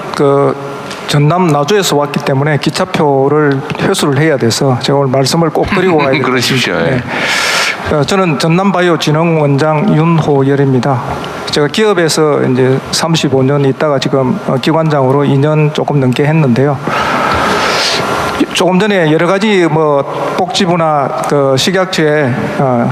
전남 나주에서 왔기 때문에 기차표를 회수를 해야 돼서 제가 오늘 말씀을 꼭 드리고 가야 됩니다. 그러십시오. 예. 저는 전남바이오진흥원장 윤호열입니다. 제가 기업에서 이제 35년 있다가 지금 기관장으로 2년 조금 넘게 했는데요. 조금 전에 여러 가지 뭐 복지부나 식약처에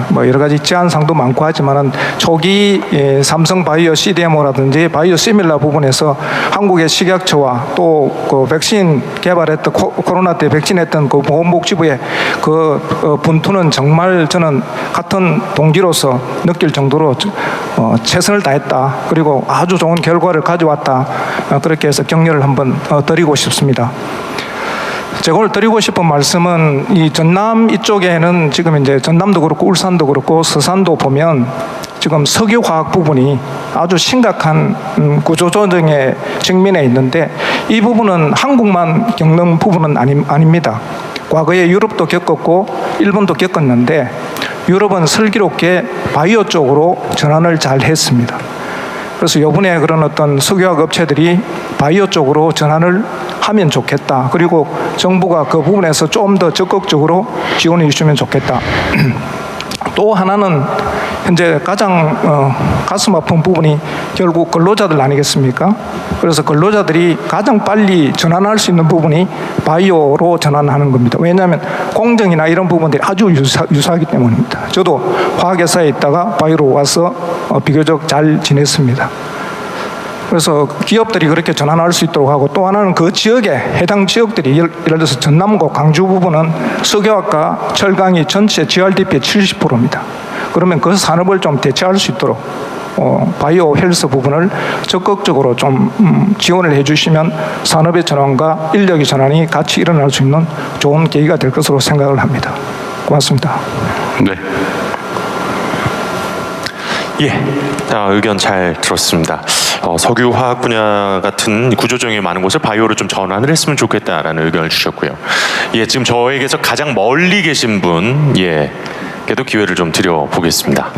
뭐 여러 가지 제한사항도 많고 하지만은 초기 삼성 바이오 CDMO라든지 바이오 시밀라 부분에서 한국의 식약처와 또 그 백신 개발했던 코로나 때 백신했던 그 보건복지부의 그 분투는 정말 저는 같은 동지로서 느낄 정도로 최선을 다했다. 그리고 아주 좋은 결과를 가져왔다. 그렇게 해서 격려를 한번 드리고 싶습니다. 제가 오늘 드리고 싶은 말씀은 이 전남 이쪽에는 지금 이제 전남도 그렇고 울산도 그렇고 서산도 보면 지금 석유화학 부분이 아주 심각한 구조조정의 측면에 있는데 이 부분은 한국만 겪는 부분은 아닙니다. 과거에 유럽도 겪었고 일본도 겪었는데 유럽은 슬기롭게 바이오 쪽으로 전환을 잘 했습니다. 그래서 이번에 그런 어떤 석유화학 업체들이 바이오 쪽으로 전환을 하면 좋겠다. 그리고 정부가 그 부분에서 좀 더 적극적으로 지원해 주시면 좋겠다. 또 하나는 현재 가장 가슴 아픈 부분이 결국 근로자들 아니겠습니까? 그래서 근로자들이 가장 빨리 전환할 수 있는 부분이 바이오로 전환하는 겁니다. 왜냐하면 공정이나 이런 부분들이 아주 유사하기 때문입니다. 저도 화학회사에 있다가 바이오로 와서 비교적 잘 지냈습니다. 그래서 기업들이 그렇게 전환할 수 있도록 하고 또 하나는 그 지역에 해당 지역들이 예를 들어서 전남고 광주 부분은 석유화학과 철강이 전체 GRDP의 70%입니다. 그러면 그 산업을 좀 대체할 수 있도록 바이오 헬스 부분을 적극적으로 좀 지원을 해주시면 산업의 전환과 인력의 전환이 같이 일어날 수 있는 좋은 계기가 될 것으로 생각을 합니다. 고맙습니다. 네. 예, 의견 잘 들었습니다. 석유화학 분야 같은 구조조정이 많은 곳을 바이오로 좀 전환을 했으면 좋겠다라는 의견을 주셨고요. 예, 지금 저에게서 가장 멀리 계신 분, 께도 기회를 좀 드려보겠습니다.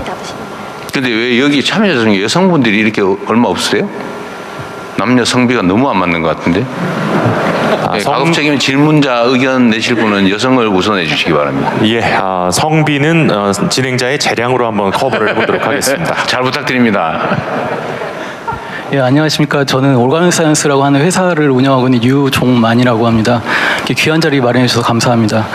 근데 왜 여기 참여자 중에 여성분들이 이렇게 얼마 없으세요? 남녀 성비가 너무 안 맞는 것 같은데? 가급적이면 질문자 의견 내실 분은 여성을 우선해 주시기 바랍니다. 예, 성비는 진행자의 재량으로 한번 커버를 해보도록 하겠습니다. 잘 부탁드립니다. 예, 안녕하십니까. 저는 올가닉사이언스라고 하는 회사를 운영하고 있는 유종만이라고 합니다. 이렇게 귀한 자리 마련해 주셔서 감사합니다.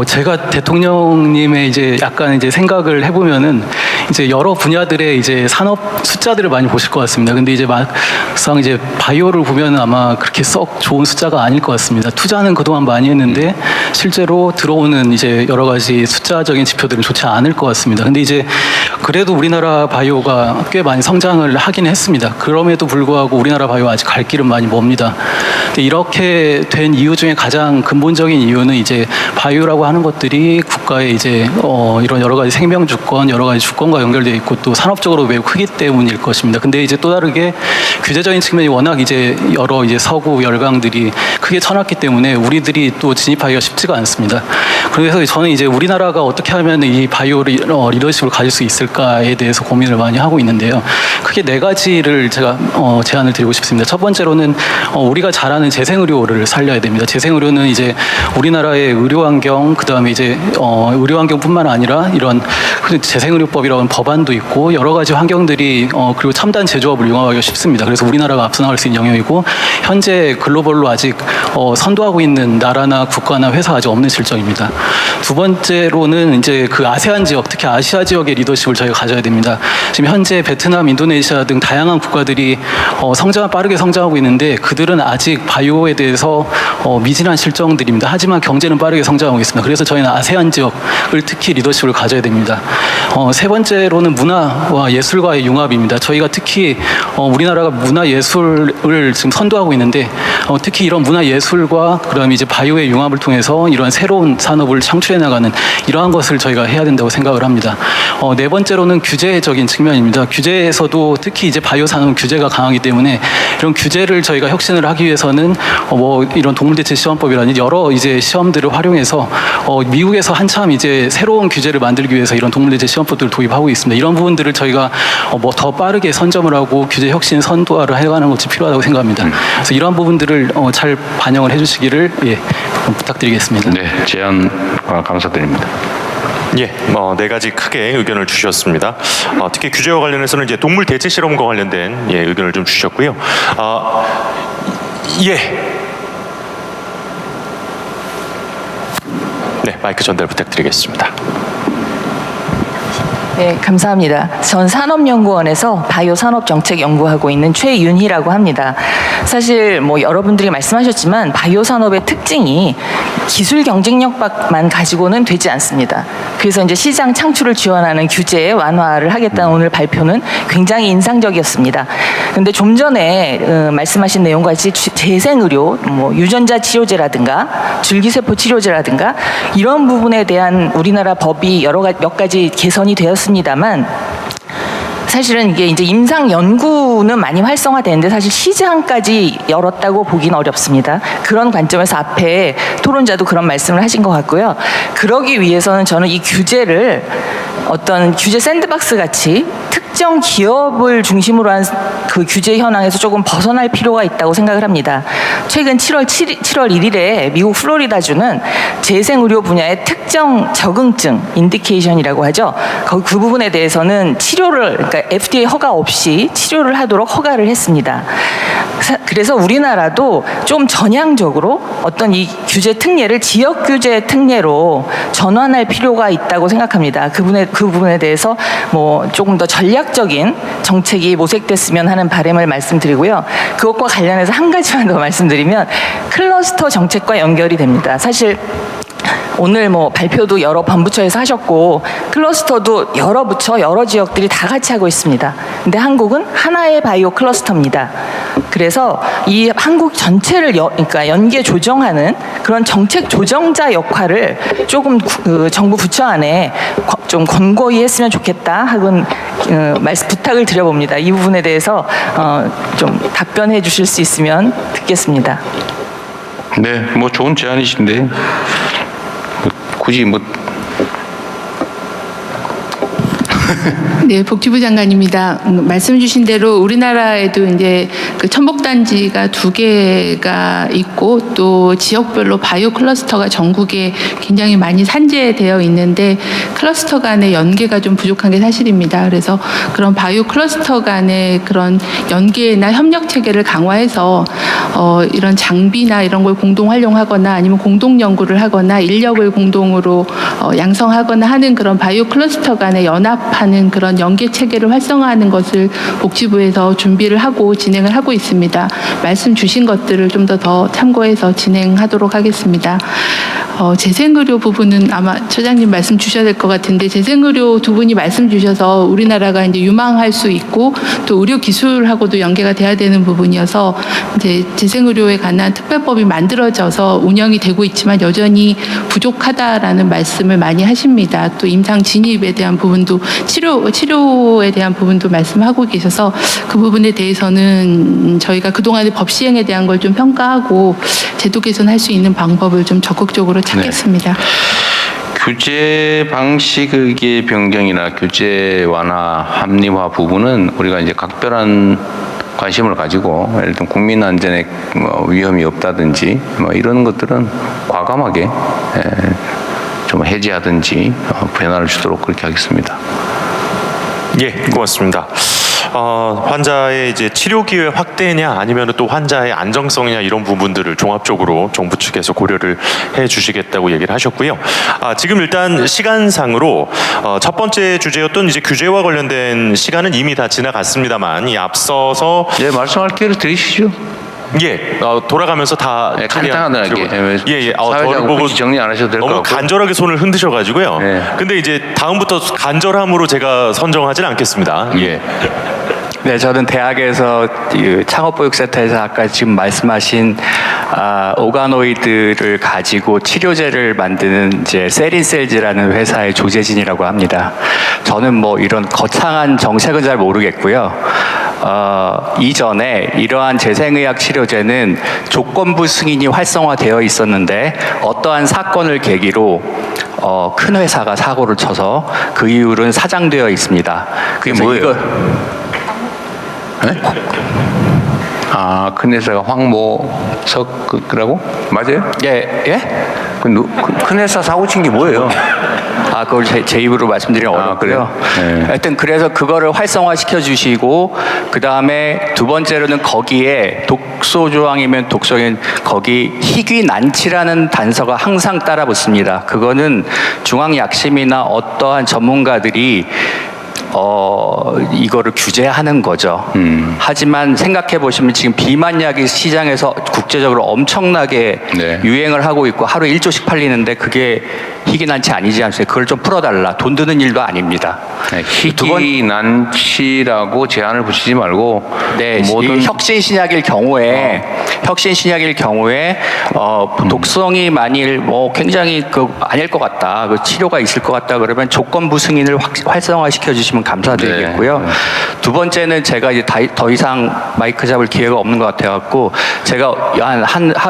제가 대통령님의 이제 약간 이제 생각을 해보면은 이제 여러 분야들의 이제 산업 숫자들을 많이 보실 것 같습니다. 근데 이제 막상 이제 바이오를 보면 아마 그렇게 썩 좋은 숫자가 아닐 것 같습니다. 투자는 그동안 많이 했는데 실제로 들어오는 이제 여러 가지 숫자적인 지표들은 좋지 않을 것 같습니다. 근데 이제 그래도 우리나라 바이오가 꽤 많이 성장을 하긴 했습니다. 그럼에도 불구하고 우리나라 바이오 아직 갈 길은 많이 멉니다. 근데 이렇게 된 이유 중에 가장 근본적인 이유는 이제 바이오라고 하는 것들이 국가의 이제 이런 여러 가지 생명 주권, 여러 가지 주권과 연결되어 있고 또 산업적으로 매우 크기 때문일 것입니다. 근데 이제 또 다르게 규제적인 측면이 워낙 이제 여러 이제 서구 열강들이 크게 쳐놨기 때문에 우리들이 또 진입하기가 쉽지가 않습니다. 그래서 저는 이제 우리나라가 어떻게 하면 이 바이오 리더십을 가질 수 있을까에 대해서 고민을 많이 하고 있는데요. 크게 네 가지를 제가 제안을 드리고 싶습니다. 첫 번째로는 우리가 잘 아는 재생의료를 살려야 됩니다. 재생의료는 이제 우리나라의 의료환경, 그다음에 이제 의료환경뿐만 아니라 이런 재생의료법이라는 법안도 있고 여러 가지 환경들이 그리고 첨단 제조업을 융합하기가 쉽습니다. 그래서 우리나라가 앞서 나갈 수 있는 영역이고 현재 글로벌로 아직 선도하고 있는 나라나 국가나 회사 아직 없는 실정입니다. 두 번째로는 이제 그 아세안 지역, 특히 아시아 지역의 리더십을 저희가 가져야 됩니다. 지금 현재 베트남, 인도네시아 등 다양한 국가들이 빠르게 성장하고 있는데 그들은 아직 바이오에 대해서 미진한 실정들입니다. 하지만 경제는 빠르게 성장하고 있습니다. 그래서 저희는 아세안 지역을 특히 리더십을 가져야 됩니다. 세 번째로는 문화와 예술과의 융합입니다. 저희가 특히 우리나라가 문화예술을 지금 선도하고 있는데 특히 이런 문화예술과 그다음에 이제 바이오의 융합을 통해서 이런 새로운 산업을 창출해 나가는 이러한 것을 저희가 해야 된다고 생각을 합니다. 네 번째로는 규제적인 측면입니다. 규제에서도 특히 이제 바이오 산업은 규제가 강하기 때문에 이런 규제를 저희가 혁신을 하기 위해서는 이런 동물대체 시험법이라든지 여러 이제 시험들을 활용해서 미국에서 한참 이제 새로운 규제를 만들기 위해서 이런 동물대체 시험법들을 도입하고 있습니다. 이런 부분들을 저희가 더 빠르게 선점을 하고 규제 혁신 선도화를 해가는 것이 필요하다고 생각합니다. 그래서 이러한 부분들을 잘 반영을 해주시기를 부탁드리겠습니다. 네, 제안 감사드립니다. 예, 네 가지 크게 의견을 주셨습니다. 특히 규제와 관련해서는 이제 동물 대체 실험과 관련된 의견을 좀 주셨고요. 네, 마이크 전달 부탁드리겠습니다. 네, 감사합니다. 전 산업연구원에서 바이오 산업 정책 연구하고 있는 최윤희라고 합니다. 사실 여러분들이 말씀하셨지만 바이오 산업의 특징이 기술 경쟁력만 가지고는 되지 않습니다. 그래서 이제 시장 창출을 지원하는 규제 완화를 하겠다는 오늘 발표는 굉장히 인상적이었습니다. 그런데 좀 전에 말씀하신 내용과 같이 재생의료, 유전자 치료제라든가 줄기세포 치료제라든가 이런 부분에 대한 우리나라 법이 몇 가지 개선이 되었습니다만 사실은 이게 이제 임상 연구는 많이 활성화되는데 사실 시장까지 열었다고 보기는 어렵습니다. 그런 관점에서 앞에 토론자도 그런 말씀을 하신 것 같고요. 그러기 위해서는 저는 이 규제를 어떤 규제 샌드박스 같이 특정 기업을 중심으로 한 그 규제 현황에서 조금 벗어날 필요가 있다고 생각을 합니다. 최근 7월 1일에 미국 플로리다주는 재생의료 분야의 특정 적응증, 인디케이션이라고 하죠. 그 부분에 대해서는 그러니까 FDA 허가 없이 치료를 하도록 허가를 했습니다. 그래서 우리나라도 좀 전향적으로 어떤 이 규제 특례를 지역 규제 특례로 전환할 필요가 있다고 생각합니다. 그 부분에 대해서 조금 더 전략적인 정책이 모색됐으면 하는 바람을 말씀드리고요. 그것과 관련해서 한 가지만 더 말씀드리면 클러스터 정책과 연결이 됩니다. 사실 오늘 발표도 여러 본부처에서 하셨고 클러스터도 여러 부처, 여러 지역들이 다 같이 하고 있습니다. 근데 한국은 하나의 바이오 클러스터입니다. 그래서 이 한국 전체를 그러니까 연계 조정하는 그런 정책 조정자 역할을 조금 정부 부처 안에 좀 권고히 했으면 좋겠다 하고 부탁을 드려봅니다. 이 부분에 대해서 좀 답변해 주실 수 있으면 듣겠습니다. 네, 좋은 제안이신데 굳이 네, 복지부 장관입니다. 말씀 주신 대로 우리나라에도 이제 그 천복단지가 2개가 있고 또 지역별로 바이오 클러스터가 전국에 굉장히 많이 산재되어 있는데 클러스터 간의 연계가 좀 부족한 게 사실입니다. 그래서 그런 바이오 클러스터 간의 그런 연계나 협력 체계를 강화해서 이런 장비나 이런 걸 공동 활용하거나 아니면 공동 연구를 하거나 인력을 공동으로 양성하거나 하는 그런 바이오 클러스터 간의 연합하는 그런 연계 체계를 활성화하는 것을 복지부에서 준비를 하고 진행을 하고 있습니다. 말씀 주신 것들을 좀 더 참고해서 진행하도록 하겠습니다. 재생의료 부분은 아마 처장님 말씀 주셔야 될 것 같은데 재생의료 두 분이 말씀 주셔서 우리나라가 이제 유망할 수 있고 또 의료 기술하고도 연계가 돼야 되는 부분이어서 이제 재생의료에 관한 특별법이 만들어져서 운영이 되고 있지만 여전히 부족하다라는 말씀을 많이 하십니다. 또 임상 진입에 대한 부분도 치료에 대한 부분도 말씀하고 계셔서 그 부분에 대해서는 저희가 그동안의 법 시행에 대한 걸 좀 평가하고 제도 개선할 수 있는 방법을 좀 적극적으로 찾겠습니다. 규제 방식의 변경이나 규제 완화, 합리화 부분은 우리가 이제 각별한 관심을 가지고 예를 들면 국민 안전에 뭐 위험이 없다든지 뭐 이런 것들은 과감하게 좀 해제하든지 변화를 주도록 그렇게 하겠습니다. 예, 고맙습니다. 환자의 이제 치료 기회 확대냐 아니면 또 환자의 안정성이냐 이런 부분들을 종합적으로 정부 측에서 고려를 해주시겠다고 얘기를 하셨고요. 지금 일단 시간상으로 첫 번째 주제였던 이제 규제와 관련된 시간은 이미 다 지나갔습니다만 이 앞서서 말씀할 기회를 드리시죠. 예, 돌아가면서 다 간단하게 저를 보고 정리 안 하셔도 될 것 너무 같고 간절하게 손을 흔드셔가지고요. 근데 이제 다음부터 간절함으로 제가 선정하지는 않겠습니다. 예. 네, 저는 대학에서 창업보육센터에서 아까 지금 말씀하신 오가노이드를 가지고 치료제를 만드는 이제 세린셀즈라는 회사의 조재진이라고 합니다. 저는 뭐 이런 거창한 정책은 잘 모르겠고요. 이전에 이러한 재생의학 치료제는 조건부 승인이 활성화되어 있었는데 어떠한 사건을 계기로 큰 회사가 사고를 쳐서 그 이후로는 사장되어 있습니다. 그게 뭐예요? 큰 회사가 황모석이라고? 맞아요? 예? 큰 회사 사고 친 게 뭐예요? 그걸 제 입으로 말씀드리면 어렵고요. 하여튼 그래서 그거를 활성화시켜 주시고 그 다음에 두 번째로는 거기에 독소 조항이면 독소인 거기 희귀난치라는 단서가 항상 따라 붙습니다. 그거는 중앙약심이나 어떠한 전문가들이 이거를 규제하는 거죠. 하지만 생각해 보시면 지금 비만약이 시장에서 국제적으로 엄청나게 유행을 하고 있고 하루에 1조씩 팔리는데 그게 희귀난치 아니지 않습니까? 그걸 좀 풀어달라. 돈 드는 일도 아닙니다. 희귀난치라고 제한을 붙이지 말고 모든 혁신신약일 경우에 독성이 만일 굉장히 아닐 것 같다. 치료가 있을 것 같다. 그러면 조건부 승인을 활성화시켜 주시면 감사드리겠고요. 두 번째는 제가 이제 더 이상 마이크 잡을 기회가 없는 것 같아갖고 제가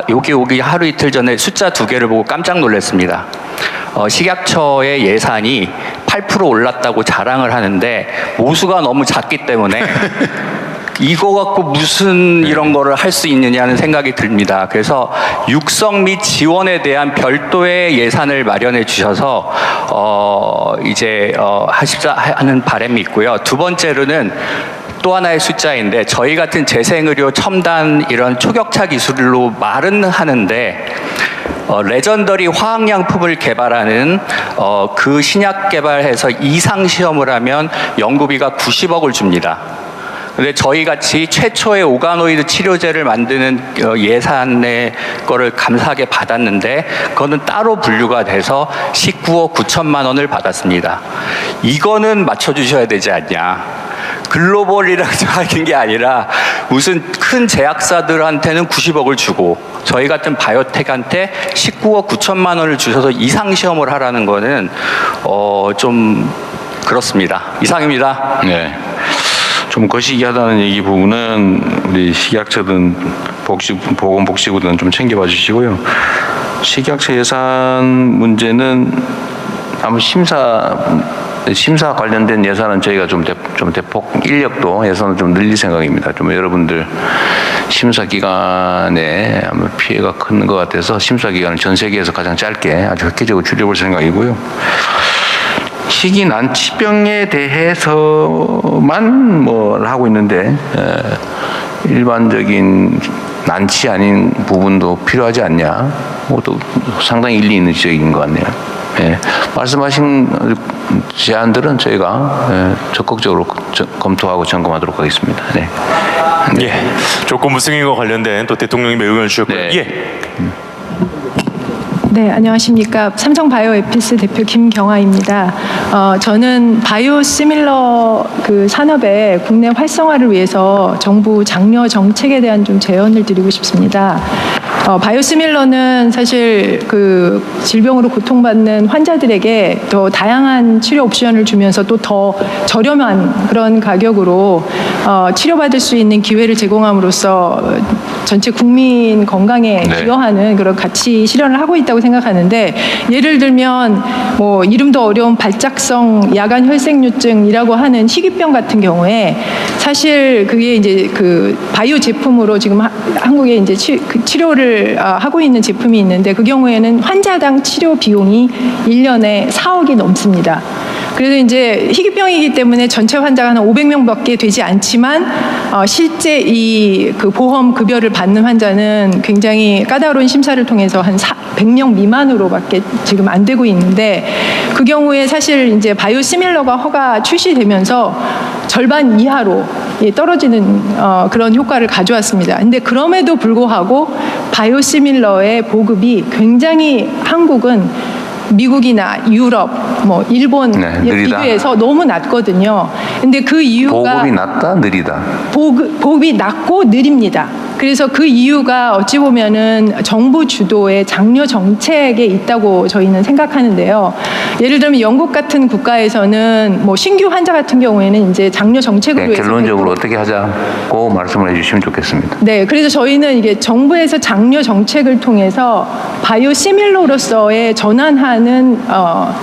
여기 오기 하루 이틀 전에 숫자 2개를 보고 깜짝 놀랐습니다. 식약처의 예산이 8% 올랐다고 자랑을 하는데 모수가 너무 작기 때문에 이거 갖고 무슨 이런 거를 할 수 있느냐는 생각이 듭니다. 그래서 육성 및 지원에 대한 별도의 예산을 마련해 주셔서 하십사 하는 바람이 있고요. 두 번째로는 또 하나의 숫자인데 저희 같은 재생의료 첨단 이런 초격차 기술로 말은 하는데 레전더리 화학약품을 개발하는 그 신약 개발해서 이상 시험을 하면 연구비가 90억을 줍니다. 근데 저희 같이 최초의 오가노이드 치료제를 만드는 예산의 거를 감사하게 받았는데 그거는 따로 분류가 돼서 19억 9천만 원을 받았습니다. 이거는 맞춰주셔야 되지 않냐. 글로벌이라고 하는 게 아니라 무슨 큰 제약사들한테는 90억을 주고 저희 같은 바이오텍한테 19억 9천만 원을 주셔서 이상 시험을 하라는 거는 좀 그렇습니다. 이상입니다. 네. 좀 거시기하다는 얘기 부분은 우리 식약처든 보건복지부든 좀 챙겨봐 주시고요. 식약처 예산 문제는 아마 심사 관련된 예산은 저희가 좀 대폭 인력도 예산을 좀 늘릴 생각입니다. 좀 여러분들 심사 기간에 아마 피해가 큰 것 같아서 심사 기간을 전 세계에서 가장 짧게 아주 획기적으로 줄여볼 생각이고요. 희귀난치병에 대해서만 하고 있는데 일반적인 난치 아닌 부분도 필요하지 않냐? 또 상당히 일리 있는 지적인 것 같네요. 말씀하신 제안들은 저희가 적극적으로 검토하고 점검하도록 하겠습니다. 조건부 승인과 관련된 또 대통령님의 의견을 주셨고요. 네, 안녕하십니까. 삼성바이오에피스 대표 김경아입니다. 저는 바이오시밀러 산업의 국내 활성화를 위해서 정부 장려 정책에 대한 좀 제언을 드리고 싶습니다. 바이오시밀러는 사실 질병으로 고통받는 환자들에게 더 다양한 치료 옵션을 주면서 또 더 저렴한 그런 가격으로 치료받을 수 있는 기회를 제공함으로써 전체 국민 건강에 네. 기여하는 그런 가치 실현을 하고 있다고 생각하는데, 예를 들면 뭐 이름도 어려운 발작성 야간 혈색류증이라고 하는 희귀병 같은 경우에 사실 그게 이제 그 바이오 제품으로 지금 한국에 이제 치료를 하고 있는 제품이 있는데, 그 경우에는 환자당 치료 비용이 1년에 4억이 넘습니다. 그래서 이제 희귀병이기 때문에 전체 환자가 한 500명밖에 되지 않지만 실제 이 그 보험 급여를 받는 환자는 굉장히 까다로운 심사를 통해서 한 100명 미만으로밖에 지금 안 되고 있는데, 그 경우에 사실 이제 바이오시밀러가 허가 출시되면서 절반 이하로 떨어지는 그런 효과를 가져왔습니다. 근데 그럼에도 불구하고 바이오시밀러의 보급이 굉장히 한국은 미국이나 유럽, 뭐 일본에 비교해서 너무 낮거든요. 근데 그 이유가 보급이 낮다, 느리다. 보급이 낮고 느립니다. 그래서 그 이유가 어찌 보면은 정부 주도의 장려 정책에 있다고 저희는 생각하는데요. 예를 들면 영국 같은 국가에서는 뭐 신규 환자 같은 경우에는 이제 장려 정책으로 해서 결론적으로 어떻게 하자고 말씀을 해주시면 좋겠습니다. 네, 그래서 저희는 이게 정부에서 장려 정책을 통해서 바이오시밀러로서의 전환하는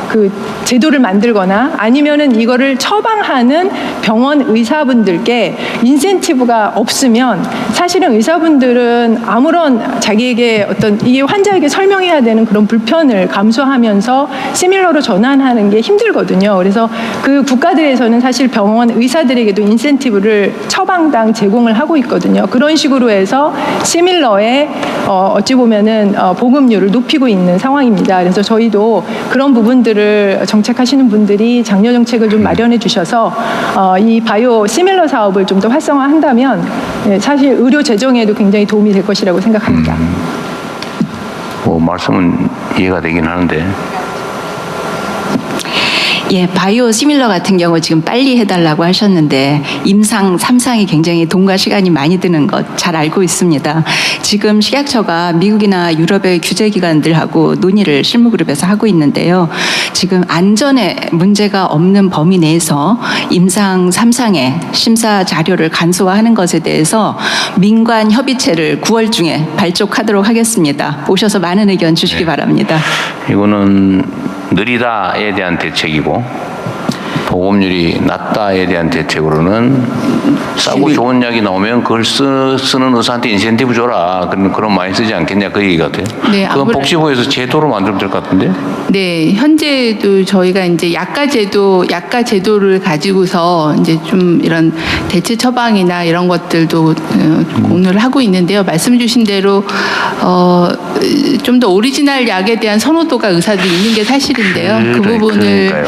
그 제도를 만들거나 아니면은 이거를 처방하는 병원 의사분들께 인센티브가 없으면 사실은 의사분들은 아무런 자기에게 어떤 이게 환자에게 설명해야 되는 그런 불편을 감수하면서 시밀러로 전환하는 게 힘들거든요. 그래서 그 국가들에서는 사실 병원 의사들에게도 인센티브를 처방당 제공을 하고 있거든요. 그런 식으로 해서 시밀러의 어찌 보면은 보급률을 높이고 있는 상황입니다. 그래서 저희도 그런 부분들을 정책하시는 분들이 장려 정책을 좀 마련해 주셔서 이 바이오 시밀러 사업을 좀 더 활성화한다면 사실 의료 재정에도 굉장히 도움이 될 것이라고 생각합니다. 뭐 말씀은 이해가 되긴 하는데. 예, 바이오 시밀러 같은 경우 지금 빨리 해달라고 하셨는데 임상 3상이 굉장히 돈과 시간이 많이 드는 것 잘 알고 있습니다. 지금 식약처가 미국이나 유럽의 규제기관들하고 논의를 실무그룹에서 하고 있는데요. 지금 안전에 문제가 없는 범위 내에서 임상 3상의 심사 자료를 간소화하는 것에 대해서 민관 협의체를 9월 중에 발족하도록 하겠습니다. 오셔서 많은 의견 주시기 바랍니다. 이거는 느리다에 대한 대책이고 보급률이 낮다에 대한 대책으로는 싸고 좋은 약이 나오면 그걸 쓰는 의사한테 인센티브 줘라. 그럼 많이 쓰지 않겠냐 그 얘기 같아요. 네, 그건 복지부에서 제도로 만들면 될 것 같은데. 네, 현재도 저희가 이제 약가 제도를 가지고서 이제 좀 이런 대체 처방이나 이런 것들도 공유를 하고 있는데요. 말씀 주신 대로 좀 더 오리지널 약에 대한 선호도가 의사들이 있는 게 사실인데요. 그 부분을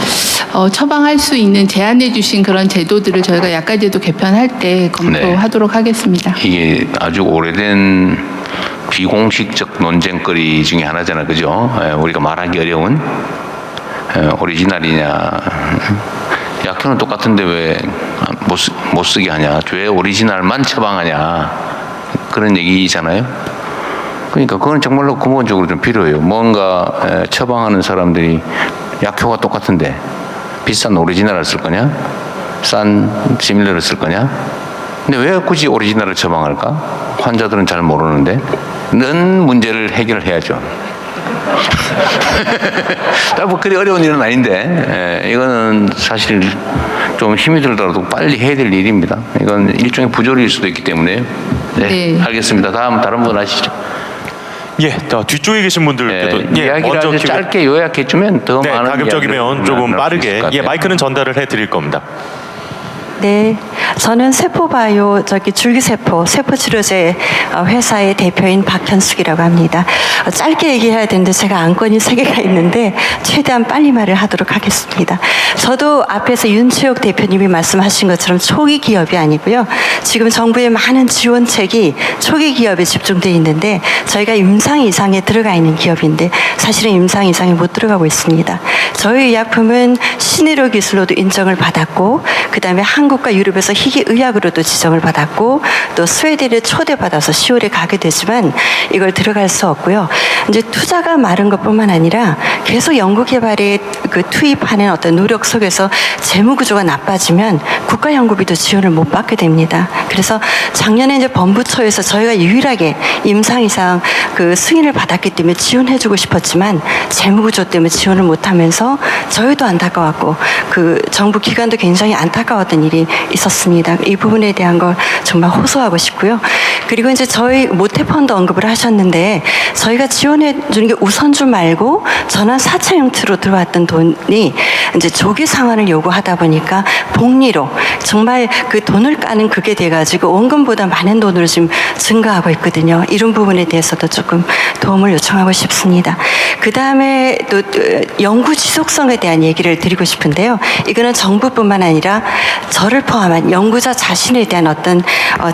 처방할 수 있는 제안해 주신 그런 제도들을 저희가 약가 제도 개편할 때 검토하도록 하겠습니다. 이게 아주 오래된 비공식적 논쟁거리 중에 하나잖아요. 그죠? 우리가 말하기 어려운 오리지널이냐. 약효는 똑같은데 왜 못 쓰게 하냐. 왜 오리지널만 처방하냐. 그런 얘기잖아요. 그러니까 그건 정말로 근본적으로 좀 필요해요. 뭔가 처방하는 사람들이 약효가 똑같은데 비싼 오리지널을 쓸 거냐? 싼 시밀러를 쓸 거냐? 근데 왜 굳이 오리지널을 처방할까? 환자들은 잘 모르는데 는 문제를 해결해야죠. 뭐 그리 어려운 일은 아닌데 이거는 사실 좀 힘이 들더라도 빨리 해야 될 일입니다. 이건 일종의 부조리일 수도 있기 때문에 네. 알겠습니다. 다른 분 하시죠. 예, 뒤쪽에 계신 분들께도 이야기를 아주 짧게 요약해주면 더 많은 가급적이면 조금 빠르게 마이크는 전달을 해드릴 겁니다. 네, 저는 세포바이오 줄기세포 세포치료제 회사의 대표인 박현숙이라고 합니다. 짧게 얘기해야 되는데 제가 안건이 3개가 있는데 최대한 빨리 말을 하도록 하겠습니다. 저도 앞에서 윤채옥 대표님이 말씀하신 것처럼 초기 기업이 아니고요. 지금 정부의 많은 지원책이 초기 기업에 집중되어 있는데 저희가 임상 이상에 들어가 있는 기업인데 사실은 임상 이상에 못 들어가고 있습니다. 저희 의약품은 신의료 기술로도 인정을 받았고 그다음에 한국과 유럽에서 희귀의학으로도 지정을 받았고 또 스웨덴에 초대받아서 10월에 가게 되지만 이걸 들어갈 수 없고요. 이제 투자가 마른 것뿐만 아니라 계속 연구개발에 그 투입하는 어떤 노력 속에서 재무구조가 나빠지면 국가연구비도 지원을 못 받게 됩니다. 그래서 작년에 이제 범부처에서 저희가 유일하게 임상 이상 그 승인을 받았기 때문에 지원해주고 싶었지만 재무구조 때문에 지원을 못하면서 저희도 안타까웠고 그 정부 기관도 굉장히 안타까웠던 일이 있었습니다. 이 부분에 대한 걸 정말 호소하고 싶고요. 그리고 이제 저희 모태펀드 언급을 하셨는데 저희가 지원해 주는 게 우선주 말고 전환 4차 형태로 들어왔던 돈이 이제 조기 상환을 요구하다 보니까 복리로 정말 그 돈을 까는 그게 돼가지고 원금보다 많은 돈으로 지금 증가하고 있거든요. 이런 부분에 대해서도 조금 도움을 요청하고 싶습니다. 그 다음에 또 연구 지속성에 대한 얘기를 드리고 싶은데요. 이거는 정부뿐만 아니라 저를 포함한 연구자 자신에 대한 어떤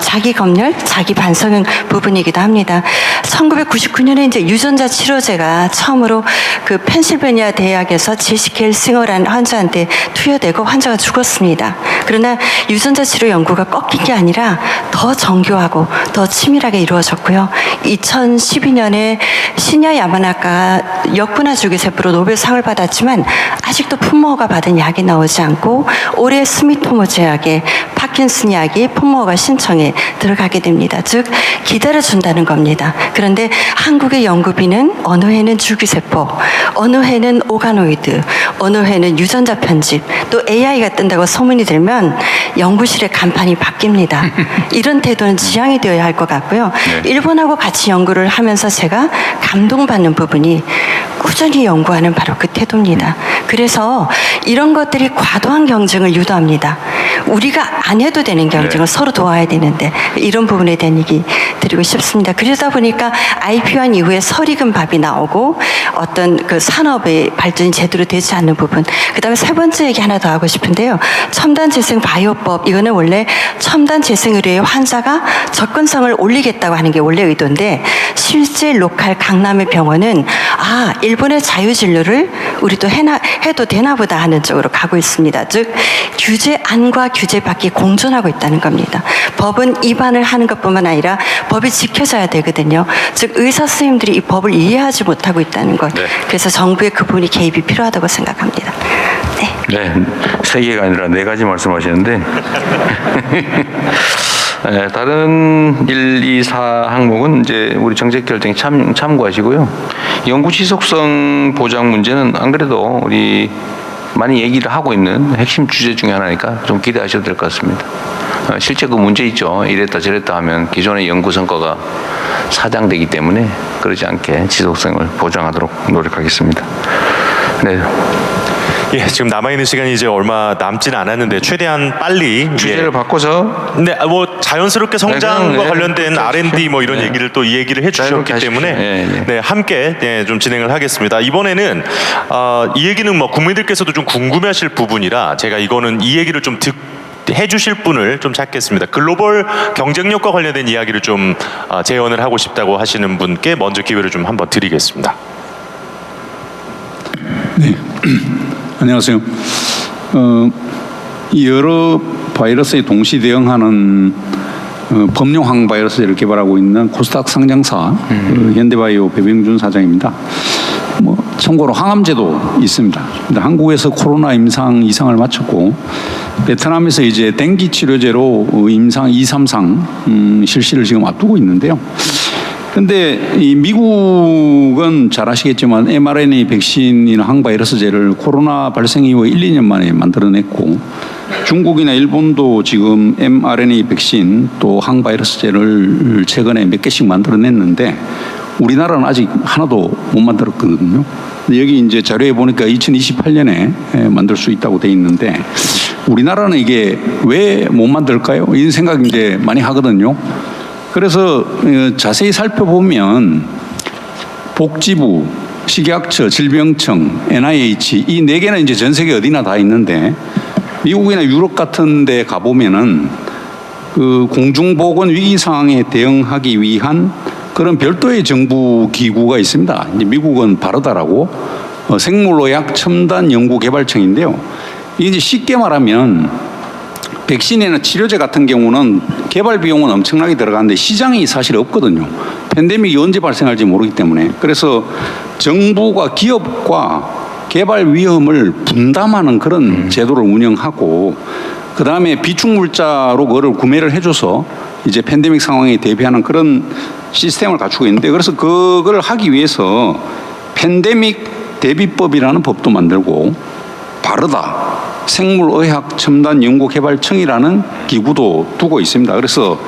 자기 검열, 자기 반성 부분이기도 합니다. 1999년에 이제 유전자 치료제가 처음으로 그 펜실베니아 대학에서 제시 겔싱어라는 환자한테 투여되고 환자가 죽었습니다. 그러나 유전자 치료 연구가 꺾인 게 아니라 더 정교하고 더 치밀하게 이루어졌고요. 2012년에 시냐 야마나카가 역분화 줄기세포로 노벨상을 받았지만 아직도 품모가 받은 약이 나오지 않고 올해 스미토모 제약에 파킨슨 약이 품모가 신청에 들어가게 됩니다. 즉 기다려준다는 겁니다. 그런데 한국의 연구비는 어느 해는 줄기세포, 어느 해는 오가노이드, 어느 해는 유전자 편집, 또 AI가 뜬다고 소문이 들면 연구실의 간판이 바뀝니다. 이런 태도는 지양이 되어야 할 것 같고요. 일본하고 같이 연구를 하면서 제가 감동받는 부분이 꾸준히 연구하는 바로 그 태도입니다. 그래서 이런 것들이 과도한 경쟁을 유도합니다. 우리가 안 해도 되는 경쟁을 서로 도와야 되는데 이런 부분에 대한 얘기 드리고 싶습니다. 그러다 보니까 IPO한 이후에 설익은 밥이 나오고 어떤 그 산업의 발전이 제대로 되지 않는 부분. 그다음에 세 번째 얘기 하나 더 하고 싶은데요. 첨단 재생 바이오법 이거는 원래 첨단 재생 의료의 환자가 접근성을 올리겠다고 하는 게 원래 의도인데 실제 로컬 강남의 병원은 일본의 자유진료를 우리도 해도 되나 보다 하는 쪽으로 가고 있습니다. 즉 규제 안과 규제 밖이 공존하고 있다는 겁니다. 법은 위반을 하는 것뿐만 아니라 법이 지켜져야 되거든요. 즉 의사 선생님들이 이 법을 이해하지 못하고 있다는 것. 그래서 정부의 그 부분이 개입이 필요하다고 생각합니다. 네, 세 개가 아니라 네 가지 말씀하시는데 다른 1, 2, 4 항목은 이제 우리 정책 결정에 참고하시고요. 연구 지속성 보장 문제는 안 그래도 우리 많이 얘기를 하고 있는 핵심 주제 중에 하나니까 좀 기대하셔도 될 것 같습니다. 실제 그 문제 있죠. 이랬다 저랬다 하면 기존의 연구 성과가 사장되기 때문에 그러지 않게 지속성을 보장하도록 노력하겠습니다. 네. 예, 지금 남아있는 시간이 이제 얼마 남진 않았는데 최대한 빨리 주제를 바꿔서 뭐 자연스럽게 성장과 관련된 R&D 뭐 이런 얘기를 또 이 얘기를 해주셨기 때문에 네, 함께 좀 진행을 하겠습니다. 이번에는 이 얘기는 뭐 국민들께서도 좀 궁금해하실 부분이라 제가 이거는 이 얘기를 좀 해주실 분을 좀 찾겠습니다. 글로벌 경쟁력과 관련된 이야기를 좀 재연을 하고 싶다고 하시는 분께 먼저 기회를 좀 한번 드리겠습니다. 네. 안녕하세요. 여러 바이러스에 동시 대응하는 범용 항바이러스를 개발하고 있는 코스닥 상장사 현대바이오 배병준 사장입니다. 참고로 항암제도 있습니다. 근데 한국에서 코로나 임상 2상을 마쳤고 베트남에서 이제 댕기 치료제로 임상 2, 3상 실시를 지금 앞두고 있는데요. 근데 이 미국은 잘 아시겠지만 mRNA 백신이나 항바이러스제를 코로나 발생 이후 1, 2년 만에 만들어냈고 중국이나 일본도 지금 mRNA 백신 또 항바이러스제를 최근에 몇 개씩 만들어냈는데 우리나라는 아직 하나도 못 만들었거든요. 근데 여기 이제 자료에 보니까 2028년에 만들 수 있다고 돼 있는데 우리나라는 이게 왜 못 만들까요? 이런 생각 이제 많이 하거든요. 그래서 자세히 살펴보면 복지부, 식약처, 질병청, NIH 이 네 개는 이제 전 세계 어디나 다 있는데 미국이나 유럽 같은 데 가보면은 그 공중보건 위기 상황에 대응하기 위한 그런 별도의 정부 기구가 있습니다. 이제 미국은 바르다라고 생물의학 첨단 연구개발청인데요. 이게 이제 쉽게 말하면 백신이나 치료제 같은 경우는 개발 비용은 엄청나게 들어가는데 시장이 사실 없거든요. 팬데믹이 언제 발생할지 모르기 때문에. 그래서 정부가 기업과 개발 위험을 분담하는 그런 제도를 운영하고 그다음에 비축물자로 그거를 구매를 해줘서 이제 팬데믹 상황에 대비하는 그런 시스템을 갖추고 있는데 그래서 그걸 하기 위해서 팬데믹 대비법이라는 법도 만들고 바르다 생물의학첨단연구개발청이라는 기구도 두고 있습니다. 그래서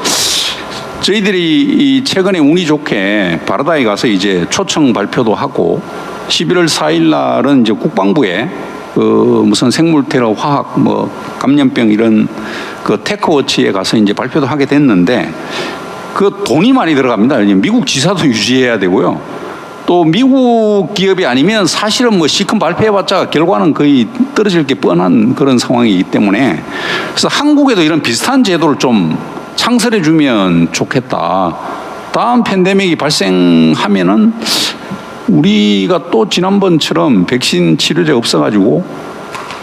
저희들이 최근에 운이 좋게 바르다에 가서 이제 초청 발표도 하고 11월 4일 날은 이제 국방부에 무슨 생물 테러 화학 뭐 감염병 이런 그 테크워치에 가서 이제 발표도 하게 됐는데 그 돈이 많이 들어갑니다. 미국 지사도 유지해야 되고요. 또 미국 기업이 아니면 사실은 뭐 시큰 발표해봤자 결과는 거의 떨어질 게 뻔한 그런 상황이기 때문에 그래서 한국에도 이런 비슷한 제도를 좀 창설해주면 좋겠다. 다음 팬데믹이 발생하면은 우리가 또 지난번처럼 백신 치료제 없어가지고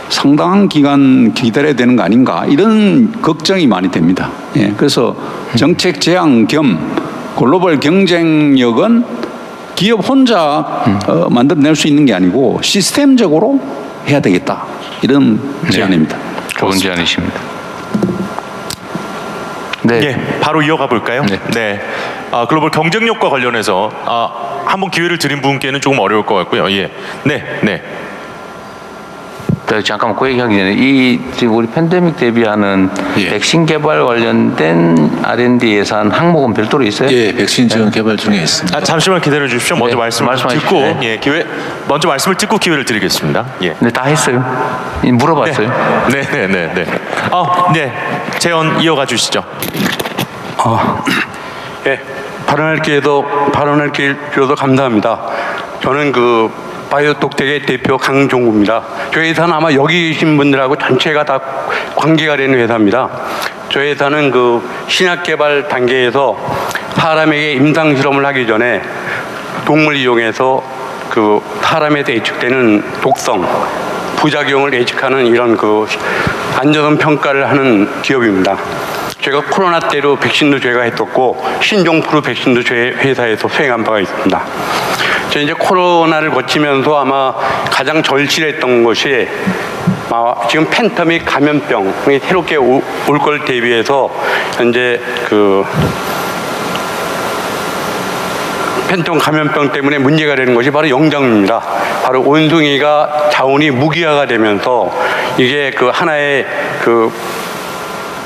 상당한 기간 기다려야 되는 거 아닌가 이런 걱정이 많이 됩니다. 예, 그래서 정책 제안 겸 글로벌 경쟁력은 기업 혼자 만들어낼 수 있는 게 아니고 시스템적으로 해야 되겠다 이런 제안입니다. 좋은 제안이십니다. 네. 예, 바로 이어가 볼까요? 네. 글로벌 경쟁력과 관련해서 한번 기회를 드린 분께는 조금 어려울 것 같고요. 예. 네. 잠깐만 그 얘기하기 전에 이 지금 우리 팬데믹 대비하는 백신 개발 관련된 R&D 예산 항목은 별도로 있어요? 예, 백신 지원 개발 중에 있습니다. 잠시만 기다려 주십시오. 먼저 말씀을 듣고 먼저 말씀을 듣고 기회를 드리겠습니다. 예. 네, 다 했어요. 물어봤어요. 네. 재원 이어가 주시죠. 예, 발언할 기회도 감사합니다. 저는 바이오톡텍의 대표 강종구입니다. 저희 회사는 아마 여기 계신 분들하고 전체가 다 관계가 되는 회사입니다. 저희 회사는 신약 개발 단계에서 사람에게 임상 실험을 하기 전에 동물 이용해서 사람에 대해 예측되는 독성, 부작용을 예측하는 이런 안전성 평가를 하는 기업입니다. 제가 코로나 때로 백신도 제가 했었고 신종플루 백신도 저희 회사에서 수행한 바가 있습니다. 저 이제 코로나를 거치면서 아마 가장 절실했던 것이 지금 팬데믹 감염병이 새롭게 올 걸 대비해서 현재 팬데믹 감염병 때문에 문제가 되는 것이 바로 영장류입니다. 바로 원숭이가 자원이 무기화가 되면서 이게 하나의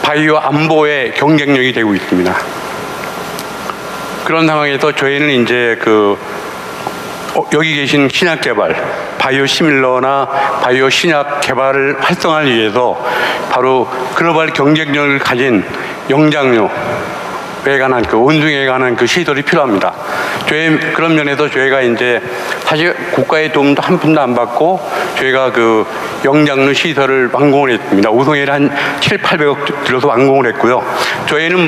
바이오 안보의 경쟁력이 되고 있습니다. 그런 상황에서 저희는 이제 여기 계신 신약 개발, 바이오 시밀러나 바이오 신약 개발을 활성화하기 위해서 바로 글로벌 경쟁력을 가진 영장류에 관한 원숭이에 관한 시설이 필요합니다. 그런 면에서 저희가 이제 사실 국가의 도움도 한 푼도 안 받고 저희가 영장류 시설을 완공을 했습니다. 우송에를 한 700~800억 들여서 완공을 했고요. 저희는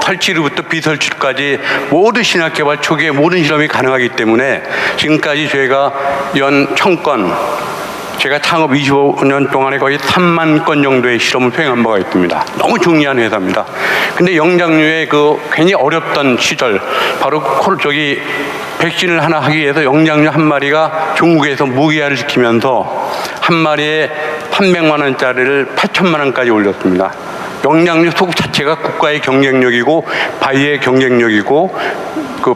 설치로부터 비설치까지 모든 신약 개발 초기에 모든 실험이 가능하기 때문에 지금까지 저희가 연 1000건, 제가 창업 25년 동안에 거의 3만 건 정도의 실험을 수행한 바가 있습니다. 너무 중요한 회사입니다. 근데 영장류의 괜히 어렵던 시절, 바로 백신을 하나 하기 위해서 영장류 한 마리가 중국에서 무기화를 시키면서 한 마리에 300만 원짜리를 8천만 원까지 올렸습니다. 영장류 소국 자체가 국가의 경쟁력이고 바이오의 경쟁력이고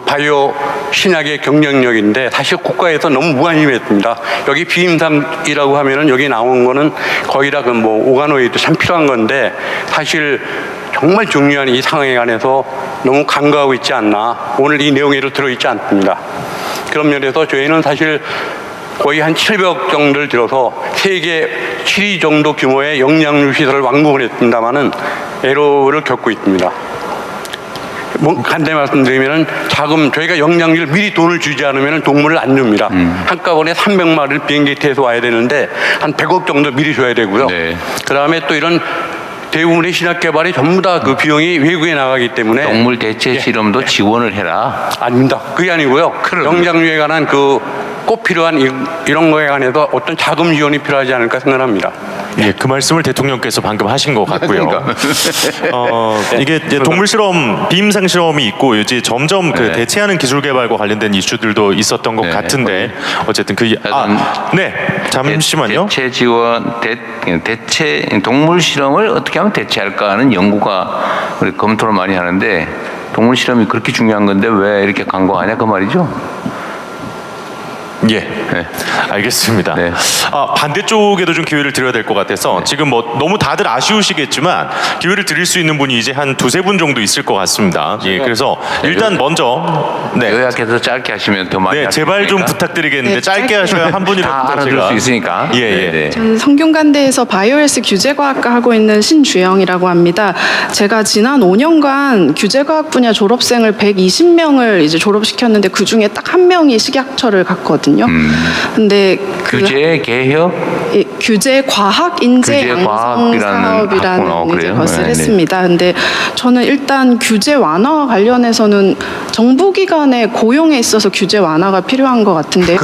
바이오 신약의 경쟁력인데 사실 국가에서 너무 무관심했습니다. 여기 비임상이라고 하면은 여기 나온 거는 거의 다 오가노이도 참 필요한 건데 사실 정말 중요한 이 상황에 관해서 너무 간과하고 있지 않나. 오늘 이 내용에도 들어있지 않습니다. 그런 면에서 저희는 사실 거의 한 700억 정도를 들어서 세계 7위 정도 규모의 영양류 시설을 완공을 했습니다마는 애로를 겪고 있습니다. 간단히 말씀드리면은 저희가 영양류를 미리 돈을 주지 않으면 동물을 안 줍니다. 한꺼번에 300마리를 비행기 타서 와야 되는데 한 100억 정도 미리 줘야 되고요. 그 다음에 또 이런 대부분의 신약 개발이 전부 다 비용이 외국에 나가기 때문에 동물 대체 실험도 지원을 해라. 아닙니다. 그게 아니고요. 영장류에 관한 꼭 필요한 이런 거에 관해서 어떤 자금 지원이 필요하지 않을까 생각합니다. 예, 그 말씀을 대통령께서 방금 하신 것 같고요. 그러니까. 이게 이제 동물 실험, 비임상 실험이 있고 이제 점점 그 네. 대체하는 기술 개발과 관련된 이슈들도 있었던 것 같은데 어쨌든 잠시만요. 대체 지원, 대체 동물 실험을 어떻게 하면 대체할까 하는 연구가 우리 검토를 많이 하는데 동물 실험이 그렇게 중요한 건데 왜 이렇게 간과하냐 그 말이죠. 예, 네. 알겠습니다. 네. 반대쪽에도 좀 기회를 드려야 될 것 같아서 지금 뭐 너무 다들 아쉬우시겠지만 기회를 드릴 수 있는 분이 이제 한 두세 분 정도 있을 것 같습니다. 예, 그래서 일단 먼저 요약해서 짧게 하시면 더 많이 제발 좀 부탁드리겠는데 짧게 하셔야 한 분이라도 다 알아들 수 있으니까. 예. 저는 성균관대에서 바이오헬스 규제과학과 하고 있는 신주영이라고 합니다. 제가 지난 5년간 규제과학 분야 졸업생을 120명을 이제 졸업시켰는데 그 중에 딱 한 명이 식약처를 갔거든요. 근데 규제 개혁 규제과학 인재 양성 사업이라는 이제 것을 했습니다. 근데 저는 일단 규제 완화와 관련해서는 정부기관의 고용에 있어서 규제 완화가 필요한 것 같은데요.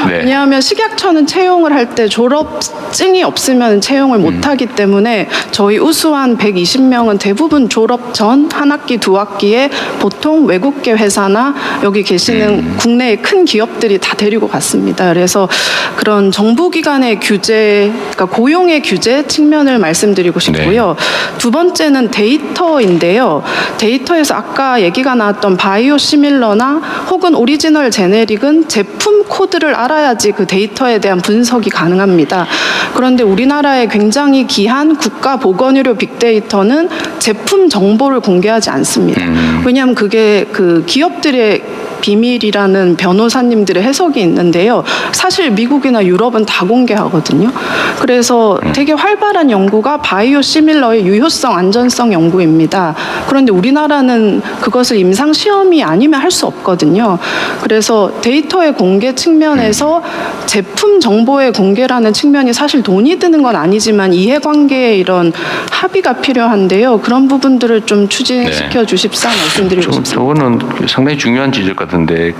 왜냐하면 식약처는 채용을 할 때 졸업증이 없으면 채용을 못하기 때문에 저희 우수한 120명은 대부분 졸업 전 한 학기, 두 학기에 보통 외국계 회사나 여기 계시는 국내의 큰 기업들이 다 데리고 갔습니다. 그래서 그런 정부기관의 규제, 그러니까 고용의 규제 측면을 말씀드리고 싶고요. 두 번째는 데이터인데요. 데이터에서 아까 얘기가 나왔던 바이오 시밀러나 혹은 오리지널 제네릭은 제품 코드를 알아야지 그 데이터에 대한 분석이 가능합니다. 그런데 우리나라의 굉장히 귀한 국가보건의료 빅데이터는 제품 정보를 공개하지 않습니다. 왜냐하면 그게 그 기업들의 비밀이라는 변호사님들의 해석이 있는데요. 사실 미국이나 유럽은 다 공개하거든요. 그래서 되게 활발한 연구가 바이오 시밀러의 유효성, 안전성 연구입니다. 그런데 우리나라는 그것을 임상 시험이 아니면 할 수 없거든요. 그래서 데이터의 공개 측면에서 제품 정보의 공개라는 측면이 사실 돈이 드는 건 아니지만 이해관계의 이런 합의가 필요한데요. 그런 부분들을 좀 추진시켜 주십사 말씀드리고 싶습니다. 저거는 상당히 중요한 지적 같은데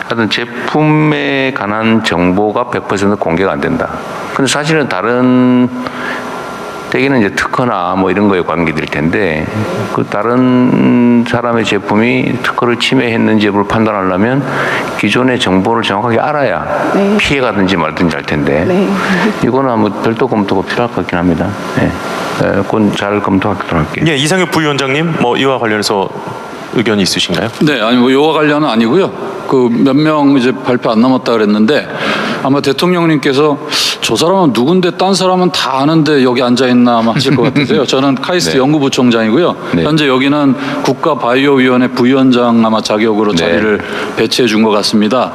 하여튼 제품에 관한 정보가 100% 공개가 안 된다. 근데 사실은 다른 대개는 이제 특허나 뭐 이런 거에 관계될 텐데 그 다른 사람의 제품이 특허를 침해했는지 여부를 판단하려면 기존의 정보를 정확하게 알아야 피해가든지 말든지 할 텐데 이거는 아무 별도 검토가 필요할 것 같긴 합니다. 그건 잘 검토하도록 할게요. 예, 이상엽 부위원장님, 뭐 이와 관련해서 의견이 있으신가요? 네, 아니 뭐 요와 관련은 아니고요. 그 몇 명 이제 발표 안 남았다 그랬는데 아마 대통령님께서 저 사람은 누군데 딴 사람은 다 아는데 여기 앉아 있나 아마 하실 것 같으세요. 저는 카이스트 연구부총장이고요. 현재 여기는 국가바이오위원회 부위원장 아마 자격으로 자리를 배치해 준 것 같습니다.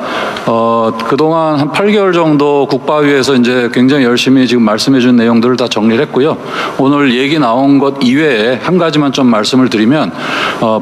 그동안 한 8개월 정도 국바위에서 이제 굉장히 열심히 지금 말씀해 준 내용들을 다 정리를 했고요. 오늘 얘기 나온 것 이외에 한 가지만 좀 말씀을 드리면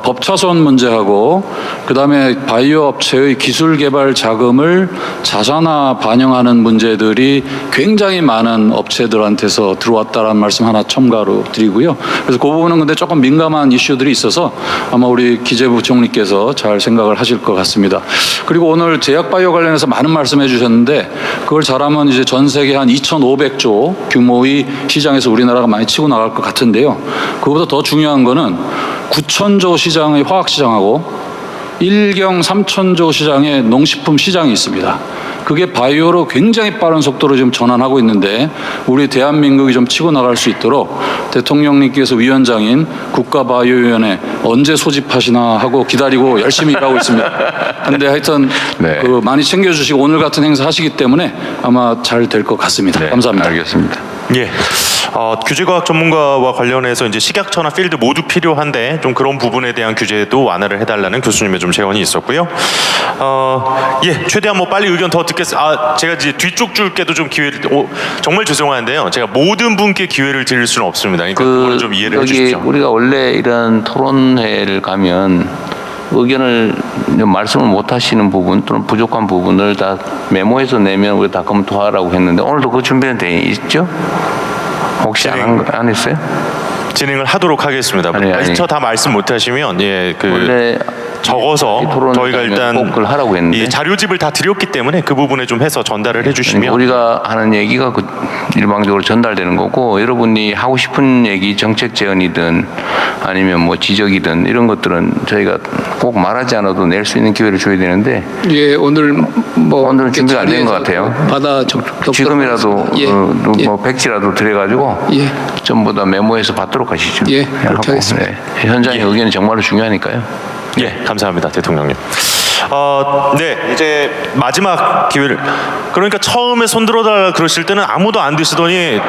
법차손 문제하고 그다음에 바이오 업체의 기술 개발 자금을 자산화 반영하는 문제들이 굉장히 많은 업체들한테서 들어왔다라는 말씀 하나 첨가로 드리고요. 그래서 그 부분은 근데 조금 민감한 이슈들이 있어서 아마 우리 기재부 총리께서 잘 생각을 하실 것 같습니다. 그리고 오늘 제약바이오 관련해서 많은 말씀해 주셨는데 그걸 잘하면 이제 전 세계 한 2,500조 규모의 시장에서 우리나라가 많이 치고 나갈 것 같은데요. 그보다 더 중요한 거는 9,000조 시장의 화학시장하고 1경 3,000조 시장의 농식품 시장이 있습니다. 그게 바이오로 굉장히 빠른 속도로 지금 전환하고 있는데 우리 대한민국이 좀 치고 나갈 수 있도록 대통령님께서 위원장인 국가바이오위원회 언제 소집하시나 하고 기다리고 열심히 일하고 있습니다. 근데 하여튼 그 많이 챙겨주시고 오늘 같은 행사 하시기 때문에 아마 잘 될 것 같습니다. 감사합니다. 알겠습니다. 예. 규제과학 전문가와 관련해서 이제 식약처나 필드 모두 필요한데 좀 그런 부분에 대한 규제도 완화를 해달라는 교수님의 좀 제언이 있었고요. 예, 최대한 뭐 빨리 의견 더 듣겠습니다. 제가 이제 뒤쪽 줄게도 좀 기회를 정말 죄송한데요. 제가 모든 분께 기회를 드릴 수는 없습니다. 그러니까 그거는 좀 이해를 해주십시오. 우리가 원래 이런 토론회를 가면 의견을 말씀을 못 하시는 부분 또는 부족한 부분을 다 메모해서 내면 우리 다 검토하라고 했는데 오늘도 그 준비는 돼 있죠? 혹시 안 했어요? 진행을 하도록 하겠습니다. 저 다 말씀 못 하시면 원래 적어서 저희가 일단 그걸 하라고 했는데 이 자료집을 다 드렸기 때문에 그 부분에 좀 해서 전달을 해주시면 우리가 하는 얘기가 그 일방적으로 전달되는 거고 여러분이 하고 싶은 얘기 정책 제언이든 아니면 뭐 지적이든 이런 것들은 저희가 꼭 말하지 않아도 낼 수 있는 기회를 줘야 되는데 예, 오늘은 준비가 안 된 것 같아요. 지금이라도 뭐 백지라도 드려가지고 전부 다 메모해서 받도록 하시죠. 예, 그렇게 하겠습니다. 네. 현장의 의견이 정말로 중요하니까요. 예, 감사합니다, 대통령님. 네, 이제 마지막 기회를. 그러니까 처음에 손들어달라 그러실 때는 아무도 안 드시더니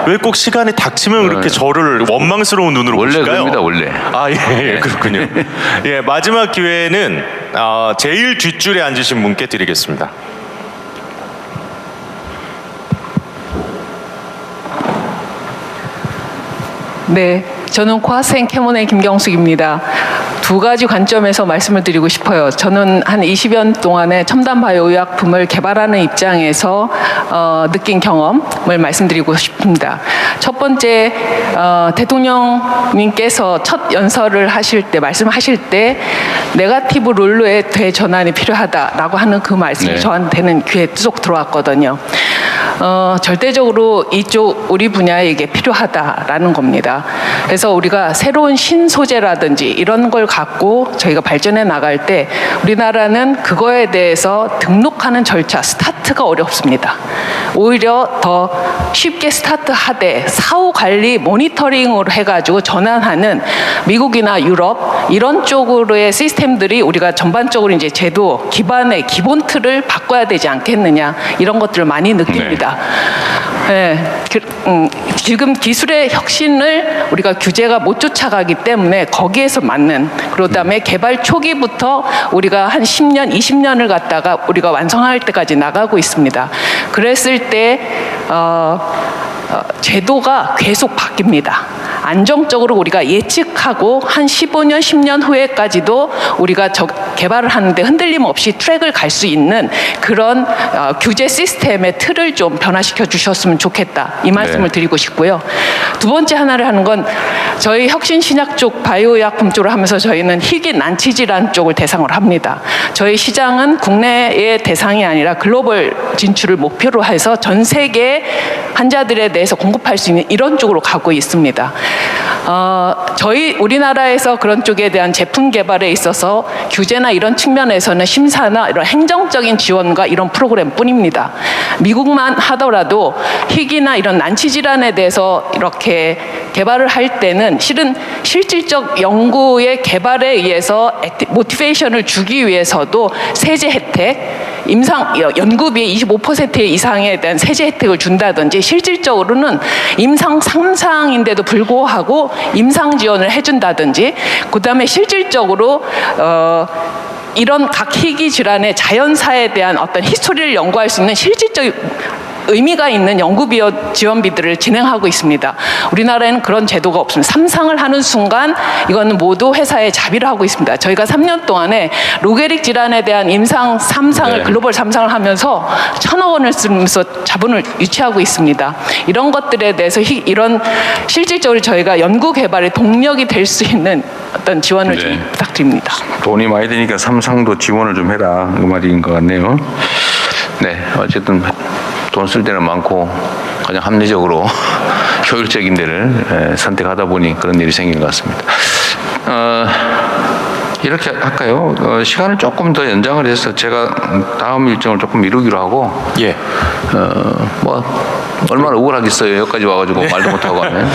왜 꼭 시간이 닥치면 그렇게 저를 원망스러운 눈으로 보실까요? 원래 그럽니다, 원래. 아, 예, 그렇군요. 예, 마지막 기회는 제일 뒷줄에 앉으신 분께 드리겠습니다. 네, 저는 과생 캐모네 김경숙입니다. 두 가지 관점에서 말씀을 드리고 싶어요. 저는 한 20여 년 동안의 첨단 바이오 의약품을 개발하는 입장에서 느낀 경험을 말씀드리고 싶습니다. 첫 번째, 대통령님께서 첫 연설을 하실 때 말씀하실 때 네거티브 룰루의 대전환이 필요하다라고 하는 그 말씀이 저한테는 귀에 쏙 들어왔거든요. 절대적으로 이쪽 우리 분야에 이게 필요하다라는 겁니다. 그래서 우리가 새로운 신소재라든지 이런 걸 갖고 저희가 발전해 나갈 때 우리나라는 그거에 대해서 등록하는 절차, 스타트가 어렵습니다. 오히려 더 쉽게 스타트하되 사후 관리 모니터링으로 해가지고 전환하는 미국이나 유럽 이런 쪽으로의 시스템들이 우리가 전반적으로 이제 제도 기반의 기본 틀을 바꿔야 되지 않겠느냐 이런 것들을 많이 느낍니다. 네, 지금 기술의 혁신을 우리가 규제가 못 쫓아가기 때문에 거기에서 맞는 그다음에 개발 초기부터 우리가 한 10년, 20년을 갖다가 우리가 완성할 때까지 나가고 있습니다. 그랬을 때 제도가 계속 바뀝니다. 안정적으로 우리가 예측하고 한 15년, 10년 후에까지도 우리가 개발을 하는데 흔들림 없이 트랙을 갈 수 있는 그런 규제 시스템의 틀을 좀 변화시켜 주셨으면 좋겠다. 이 말씀을 드리고 싶고요. 두 번째 하나를 하는 건 저희 혁신신약 쪽 바이오의약품 쪽으로 하면서 저희는 희귀 난치질환 쪽을 대상으로 합니다. 저희 시장은 국내의 대상이 아니라 글로벌 진출을 목표로 해서 전 세계 환자들에 대해서 공급할 수 있는 이런 쪽으로 가고 있습니다. 저희 우리나라에서 그런 쪽에 대한 제품 개발에 있어서 규제나 이런 측면에서는 심사나 이런 행정적인 지원과 이런 프로그램 뿐입니다. 미국만 하더라도 희귀나 이런 난치 질환에 대해서 이렇게 개발을 할 때는 실은 실질적 연구의 개발에 의해서 모티베이션을 주기 위해서도 세제 혜택, 연구비의 25% 이상에 대한 세제 혜택을 준다든지 실질적으로는 임상 3상인데도 불구하고 임상 지원을 해준다든지 그다음에 실질적으로 이런 각 희귀 질환의 자연사에 대한 어떤 히스토리를 연구할 수 있는 실질적 의미가 있는 연구비 지원비들을 진행하고 있습니다. 우리나라에는 그런 제도가 없습니다. 3상을 하는 순간 이거는 모두 회사에 자비를 하고 있습니다. 저희가 3년 동안에 로게릭 질환에 대한 임상 3상을 글로벌 3상을 하면서 1,000억 원을 쓰면서 자본을 유치하고 있습니다. 이런 것들에 대해서 이런 실질적으로 저희가 연구 개발의 동력이 될 수 있는 어떤 지원을 좀 부탁드립니다. 돈이 많이 드니까 3상도 지원을 좀 해라 그 말인 것 같네요. 네, 어쨌든 돈 쓸 때는 많고 가장 합리적으로 효율적인 데를 선택하다 보니 그런 일이 생긴 것 같습니다. 이렇게 할까요? 시간을 조금 더 연장을 해서 제가 다음 일정을 조금 미루기로 하고 얼마나 억울하겠어요. 여기까지 와가지고 말도 못하고 하면.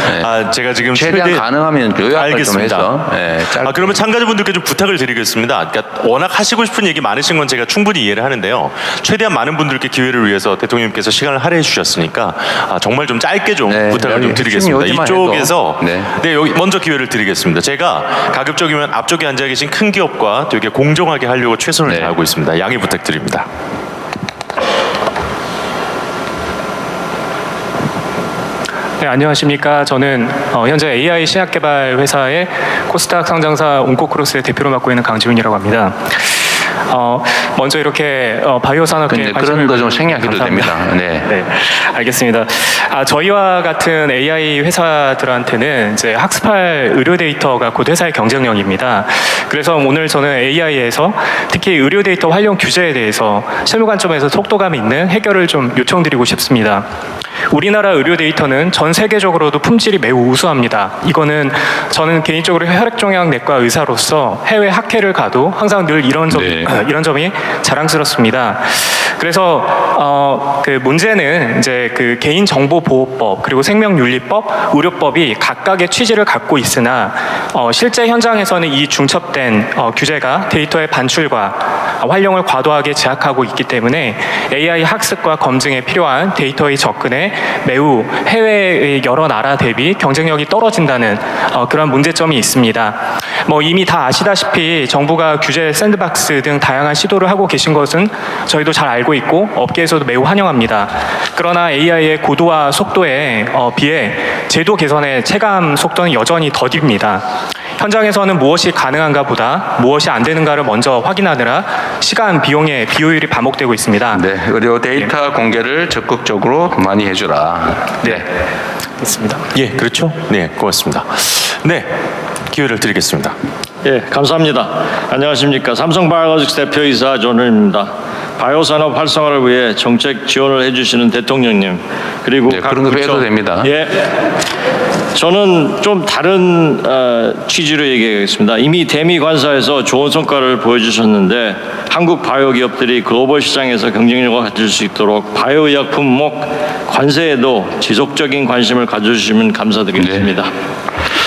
제가 지금 최대한 가능하면 요약을 좀 해서. 그러면 참가자분들께 좀 부탁을 드리겠습니다. 그러니까 워낙 하시고 싶은 얘기 많으신 건 제가 충분히 이해를 하는데요. 최대한 많은 분들께 기회를 위해서 대통령님께서 시간을 할애해 주셨으니까 정말 좀 짧게 좀 부탁을 좀 드리겠습니다. 이쪽에서 여기 먼저 기회를 드리겠습니다. 제가 가급적이면 앞쪽에 앉아 계신 큰 기업과 되게 공정하게 하려고 최선을 다하고 있습니다. 양해 부탁드립니다. 네, 안녕하십니까. 저는 현재 AI 신약개발 회사의 코스닥 상장사 온코크로스의 대표로 맡고 있는 강지훈이라고 합니다. 먼저 이렇게 바이오 산업계 그런 거 좀 생략해도 됩니다. 네, 알겠습니다. 저희와 같은 AI 회사들한테는 이제 학습할 의료 데이터가 곧 회사의 경쟁력입니다. 그래서 오늘 저는 AI에서 특히 의료 데이터 활용 규제에 대해서 실무 관점에서 속도감 있는 해결을 좀 요청드리고 싶습니다. 우리나라 의료 데이터는 전 세계적으로도 품질이 매우 우수합니다. 이거는 저는 개인적으로 혈액종양 내과 의사로서 해외 학회를 가도 항상 늘 이런 점이 자랑스럽습니다. 그래서 그 문제는 이제 그 개인정보보호법 그리고 생명윤리법, 의료법이 각각의 취지를 갖고 있으나 실제 현장에서는 이 중첩된 규제가 데이터의 반출과 활용을 과도하게 제약하고 있기 때문에 AI 학습과 검증에 필요한 데이터의 접근에 매우 해외의 여러 나라 대비 경쟁력이 떨어진다는 그런 문제점이 있습니다. 이미 다 아시다시피 정부가 규제 샌드박스 등 다양한 시도를 하고 계신 것은 저희도 잘 알고 있고 업계에서도 매우 환영합니다. 그러나 AI의 고도와 속도에 비해 제도 개선의 체감 속도는 여전히 더딥니다. 현장에서는 무엇이 가능한가 보다 무엇이 안 되는가를 먼저 확인하느라 시간, 비용의 비효율이 반복되고 있습니다. 네, 의료 데이터 공개를 적극적으로 많이 해주라. 네, 있습니다. 예, 그렇죠. 네, 고맙습니다. 네, 기회를 드리겠습니다. 예, 감사합니다. 안녕하십니까. 삼성바이오로직스 대표이사 조은현입니다. 바이오 산업 활성화를 위해 정책 지원을 해주시는 대통령님 그리고 각 그런 거 빼도 됩니다. 예, 저는 좀 다른 취지로 얘기하겠습니다. 이미 대미 관사에서 좋은 성과를 보여주셨는데 한국 바이오 기업들이 글로벌 시장에서 경쟁력을 가질 수 있도록 바이오 의약 품목 관세에도 지속적인 관심을 가져주시면 감사드리겠습니다.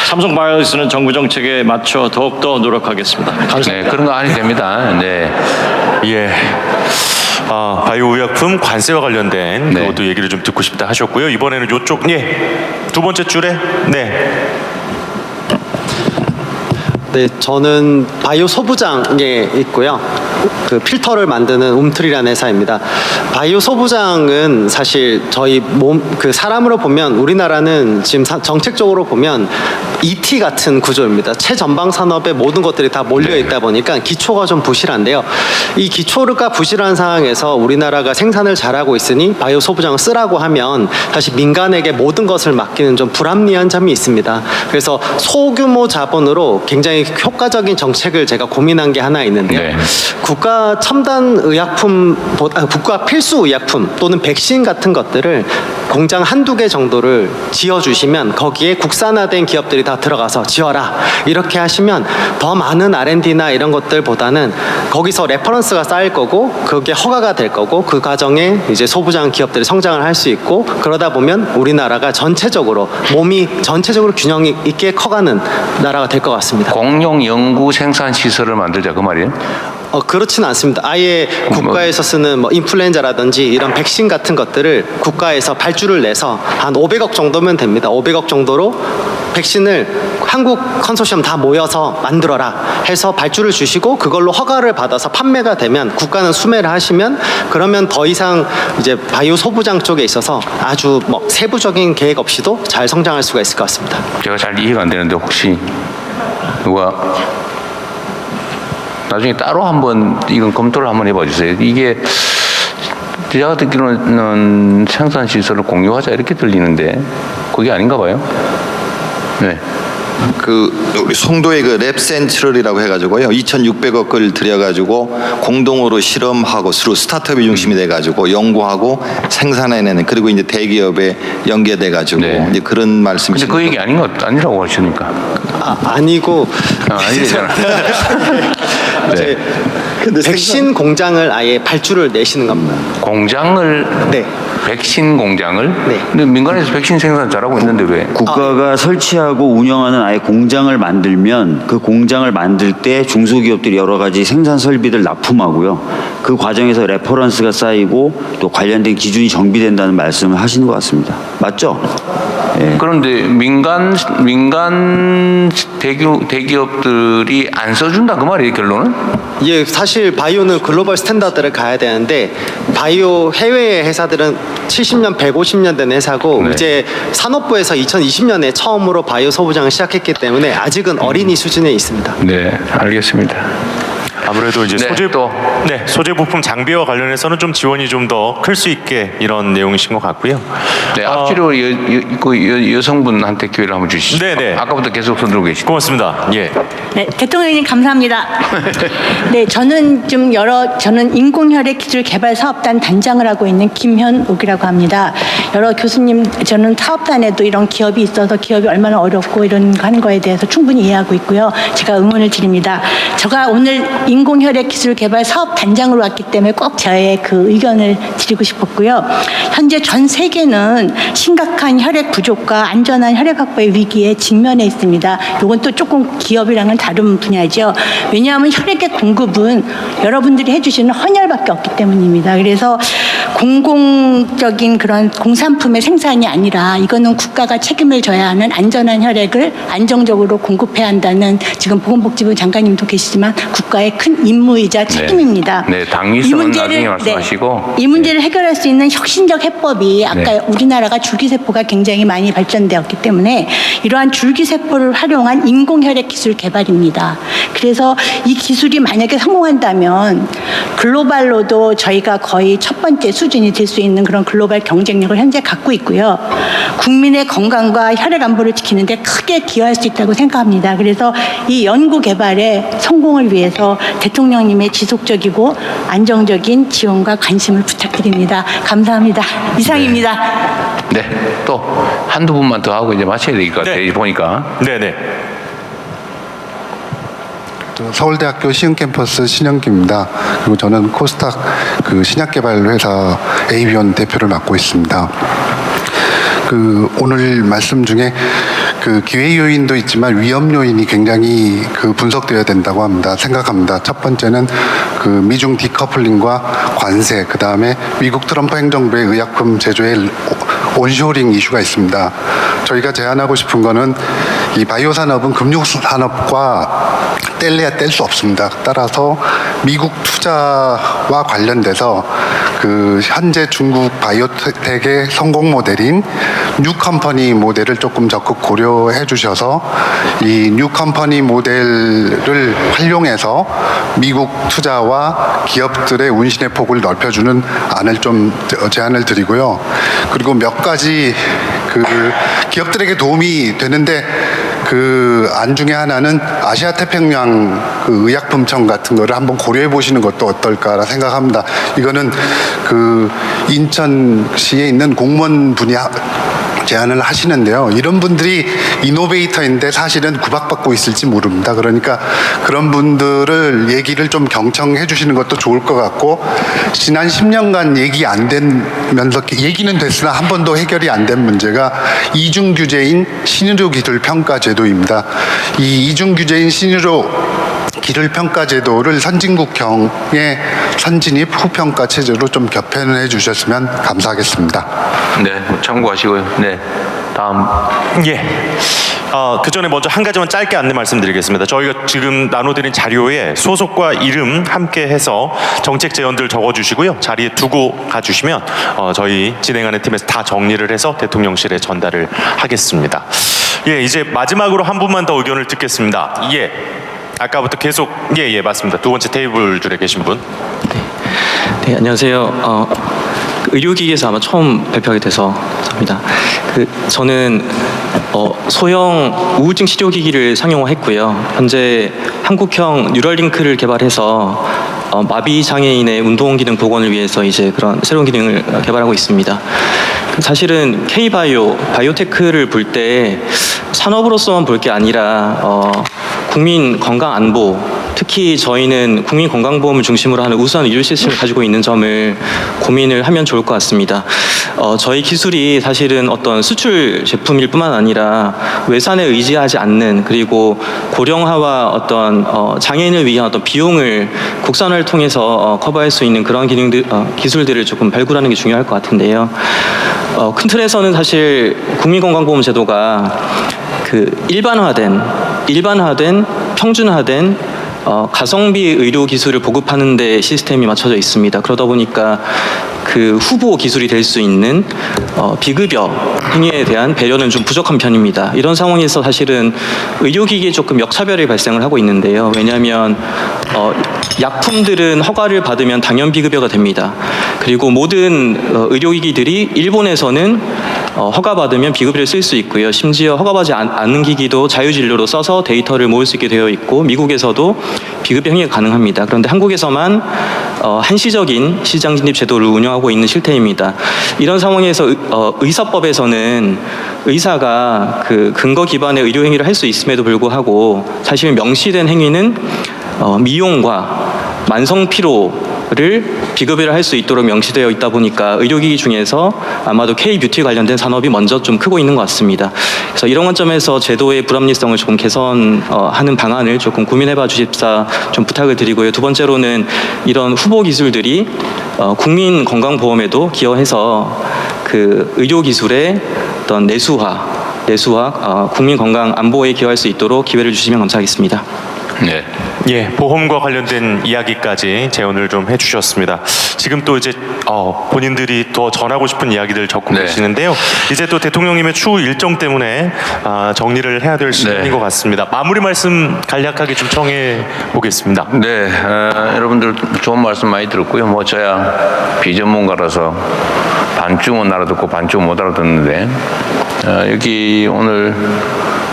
삼성바이오로직스는 정부 정책에 맞춰 더욱더 노력하겠습니다. 감사합니다. 네, 그런 거 아니 됩니다. 네. 예. 바이오 의약품 관세와 관련된 그것도 얘기를 좀 듣고 싶다 하셨고요. 이번에는 요쪽 두 번째 줄에 네, 저는 바이오 소부장에 있고요. 그 필터를 만드는 움트리라는 회사입니다. 바이오 소부장은 사실 저희 그 사람으로 보면 우리나라는 지금 정책적으로 보면 ET 같은 구조입니다. 최전방 산업의 모든 것들이 다 몰려 있다 보니까 기초가 좀 부실한데요. 이 기초가 부실한 상황에서 우리나라가 생산을 잘하고 있으니 바이오 소부장을 쓰라고 하면 사실 민간에게 모든 것을 맡기는 좀 불합리한 점이 있습니다. 그래서 소규모 자본으로 굉장히 효과적인 정책을 제가 고민한 게 하나 있는데요. 국가 첨단 의약품, 국가 필수 의약품 또는 백신 같은 것들을 공장 한두 개 정도를 지어주시면 거기에 국산화된 기업들이 다 들어가서 지어라. 이렇게 하시면 더 많은 R&D나 이런 것들보다는 거기서 레퍼런스가 쌓일 거고 그게 허가가 될 거고 그 과정에 이제 소부장 기업들이 성장을 할 수 있고 그러다 보면 우리나라가 전체적으로 몸이 전체적으로 균형 있게 커가는 나라가 될 것 같습니다. 공용 연구 생산 시설을 만들자 그 말이에요? 그렇지는 않습니다. 아예 국가에서 쓰는 인플루엔자라든지 이런 백신 같은 것들을 국가에서 발주를 내서 한 500억 정도면 됩니다. 500억 정도로 백신을 한국 컨소시엄 다 모여서 만들어라 해서 발주를 주시고 그걸로 허가를 받아서 판매가 되면 국가는 수매를 하시면 그러면 더 이상 이제 바이오 소부장 쪽에 있어서 아주 세부적인 계획 없이도 잘 성장할 수가 있을 것 같습니다. 제가 잘 이해가 안 되는데 혹시 누가 나중에 따로 한번 이건 검토를 한번 해봐 주세요. 이게 제가 듣기로는 생산 시설을 공유하자 이렇게 들리는데 그게 아닌가 봐요. 네. 우리 송도의 그 랩센트럴이라고 해가지고요 2,600억을 들여가지고 공동으로 실험하고 서로 스타트업이 중심이 돼가지고 연구하고 생산해내는 그리고 이제 대기업에 연계돼가지고 이제 그런 말씀이신데 그 얘기 아니라고 하시니까 아니고 아니잖아. 네. 백신 공장을 아예 발주를 내시는 겁니다. 공장을 백신 공장을? 근데 민간에서 백신 생산 잘하고 있는데 왜? 국가가 설치하고 운영하는 아예 공장을 만들면 그 공장을 만들 때 중소기업들이 여러 가지 생산 설비들 납품하고요. 그 과정에서 레퍼런스가 쌓이고 또 관련된 기준이 정비된다는 말씀을 하시는 것 같습니다. 맞죠? 예. 그런데 민간 대기업들이 안 써준다 그 말이에요 결론은? 예, 사실 바이오는 글로벌 스탠다드를 가야 되는데 바이오 해외의 회사들은 70년, 150년 된 회사고 이제 산업부에서 2020년에 처음으로 바이오 소부장을 시작했기 때문에 아직은 어린이 수준에 있습니다. 네, 알겠습니다. 아무래도 이제 소재 부품 장비와 관련해서는 좀 지원이 좀 더 클 수 있게 이런 내용이신 것 같고요. 네, 앞뒤로 여성분한테 기회를 한번 주시죠. 네네. 아까부터 계속 손 들고 계시죠. 고맙습니다. 예. 네, 대통령님 감사합니다. 네, 저는 인공혈액 기술 개발 사업단 단장을 하고 있는 김현옥이라고 합니다. 여러 교수님, 저는 사업단에도 이런 기업이 있어서 기업이 얼마나 어렵고 이런 거 하는 거에 대해서 충분히 이해하고 있고요. 제가 응원을 드립니다. 제가 오늘 인공혈액 기술 개발 사업 단장으로 왔기 때문에 꼭 저의 그 의견을 드리고 싶었고요. 현재 전 세계는 심각한 혈액 부족과 안전한 혈액 확보의 위기에 직면해 있습니다. 이건 또 조금 기업이랑은 다른 분야죠. 왜냐하면 혈액의 공급은 여러분들이 해주시는 헌혈밖에 없기 때문입니다. 그래서 공공적인 그런 공산품의 생산이 아니라 이거는 국가가 책임을 져야 하는 안전한 혈액을 안정적으로 공급해야 한다는, 지금 보건복지부 장관님도 계시지만 국가의 큰 임무이자 책임입니다. 네, 당위성은 나중에 말씀하시고. 이 문제를 해결할 수 있는 혁신적 해법이 아까 우리나라가 줄기세포가 굉장히 많이 발전되었기 때문에 이러한 줄기세포를 활용한 인공혈액 기술 개발입니다. 그래서 이 기술이 만약에 성공한다면 글로벌로도 저희가 거의 첫 번째 수준이 될 수 있는 그런 글로벌 경쟁력을 현재 갖고 있고요. 국민의 건강과 혈액 안보를 지키는 데 크게 기여할 수 있다고 생각합니다. 그래서 이 연구 개발의 성공을 위해서 대통령님의 지속적이고 안정적인 지원과 관심을 부탁드립니다. 감사합니다. 이상입니다. 네, 또 한두 분만 더 하고 이제 마쳐야 될 것 같아요. 보니까. 네네. 서울대학교 시흥캠퍼스 신영기입니다. 그리고 저는 코스닥 그 신약개발회사 AB원 대표를 맡고 있습니다. 오늘 말씀 중에 기회 요인도 있지만 위험 요인이 굉장히 분석되어야 된다고 생각합니다. 첫 번째는 미중 디커플링과 관세, 그 다음에 미국 트럼프 행정부의 의약품 제조의 온쇼링 이슈가 있습니다. 저희가 제안하고 싶은 거는 이 바이오 산업은 금융 산업과 뗄래야 뗄 수 없습니다. 따라서 미국 투자와 관련돼서 현재 중국 바이오텍의 성공 모델인 뉴컴퍼니 모델을 조금 적극 고려해 주셔서 이 뉴컴퍼니 모델을 활용해서 미국 투자와 기업들의 운신의 폭을 넓혀주는 안을 좀 제안을 드리고요. 그리고 몇 가지 기업들에게 도움이 되는데 안 중에 하나는 아시아 태평양 의약품청 같은 거를 한번 고려해 보시는 것도 어떨까라 생각합니다. 이거는 인천시에 있는 공무원분이 제안을 하시는데요. 이런 분들이 이노베이터인데 사실은 구박받고 있을지 모릅니다. 그러니까 그런 분들을 얘기를 좀 경청해 주시는 것도 좋을 것 같고, 지난 10년간 얘기 안 되면서 얘기는 됐으나 한 번도 해결이 안 된 문제가 이중 규제인 신의료 기술 평가 제도입니다. 이 이중 규제인 신의료 기술 평가 제도를 선진국형의 선진입 후평가 체제로 좀 개편해 주셨으면 감사하겠습니다. 네, 참고하시고요. 네, 다음. 예. 그 전에 먼저 한 가지만 짧게 안내 말씀드리겠습니다. 저희가 지금 나눠드린 자료에 소속과 이름 함께 해서 정책 제언들 적어주시고요. 자리에 두고 가주시면 저희 진행하는 팀에서 다 정리를 해서 대통령실에 전달을 하겠습니다. 예, 이제 마지막으로 한 분만 더 의견을 듣겠습니다. 예. 아까부터 계속 예 맞습니다. 두 번째 테이블 줄에 계신 분. 네, 안녕하세요. 의료기기에서 아마 처음 발표하게 돼서입니다. 저는 소형 우울증 치료기기를 상용화했고요. 현재 한국형 뉴럴링크를 개발해서 마비 장애인의 운동 기능 복원을 위해서 이제 그런 새로운 기능을 개발하고 있습니다. 사실은 바이오테크를 볼 때 산업으로서만 볼 게 아니라 국민 건강 안보, 특히 저희는 국민 건강보험을 중심으로 하는 우수한 의료 시스템을 가지고 있는 점을 고민을 하면 좋을 것 같습니다. 저희 기술이 사실은 어떤 수출 제품일 뿐만 아니라 외산에 의지하지 않는, 그리고 고령화와 어떤 장애인을 위한 어떤 비용을 국산화를 통해서 커버할 수 있는 그런 기술들을 조금 발굴하는 게 중요할 것 같은데요. 큰 틀에서는 사실 국민건강보험 제도가 일반화된 평준화된 가성비 의료 기술을 보급하는 데 시스템이 맞춰져 있습니다. 그러다 보니까 그 후보 기술이 될 수 있는 비급여 행위에 대한 배려는 좀 부족한 편입니다. 이런 상황에서 사실은 의료기기에 조금 역차별이 발생을 하고 있는데요. 왜냐하면 약품들은 허가를 받으면 당연 비급여가 됩니다. 그리고 모든 의료기기들이 일본에서는 허가받으면 비급여를 쓸 수 있고요. 심지어 허가받지 않는 기기도 자유진료로 써서 데이터를 모을 수 있게 되어 있고 미국에서도 비급여 행위가 가능합니다. 그런데 한국에서만 한시적인 시장 진입 제도를 운영하고 있는 실태입니다. 이런 상황에서 의사법에서는 의사가 그 근거 기반의 의료 행위를 할 수 있음에도 불구하고 사실 명시된 행위는 미용과 만성 피로를 비급여를 할 수 있도록 명시되어 있다 보니까 의료기기 중에서 아마도 K-뷰티 관련된 산업이 먼저 좀 크고 있는 것 같습니다. 그래서 이런 관점에서 제도의 불합리성을 조금 개선하는 방안을 조금 고민해봐 주십사 좀 부탁을 드리고요. 두 번째로는 이런 후보 기술들이 국민건강보험에도 기여해서 그 의료기술의 어떤 내수화 국민건강 안보에 기여할 수 있도록 기회를 주시면 감사하겠습니다. 네. 예, 보험과 관련된 이야기까지 재원을 좀 해주셨습니다. 지금 또 이제 본인들이 더 전하고 싶은 이야기들 적고 계시는데요. 이제 또 대통령님의 추후 일정 때문에 정리를 해야 될 시간인 것 같습니다. 마무리 말씀 간략하게 좀 청해 보겠습니다. 네, 여러분들 좋은 말씀 많이 들었고요. 뭐 저야 비전문가라서 반쯤은 알아듣고 반쯤은 못 알아듣는데 여기 오늘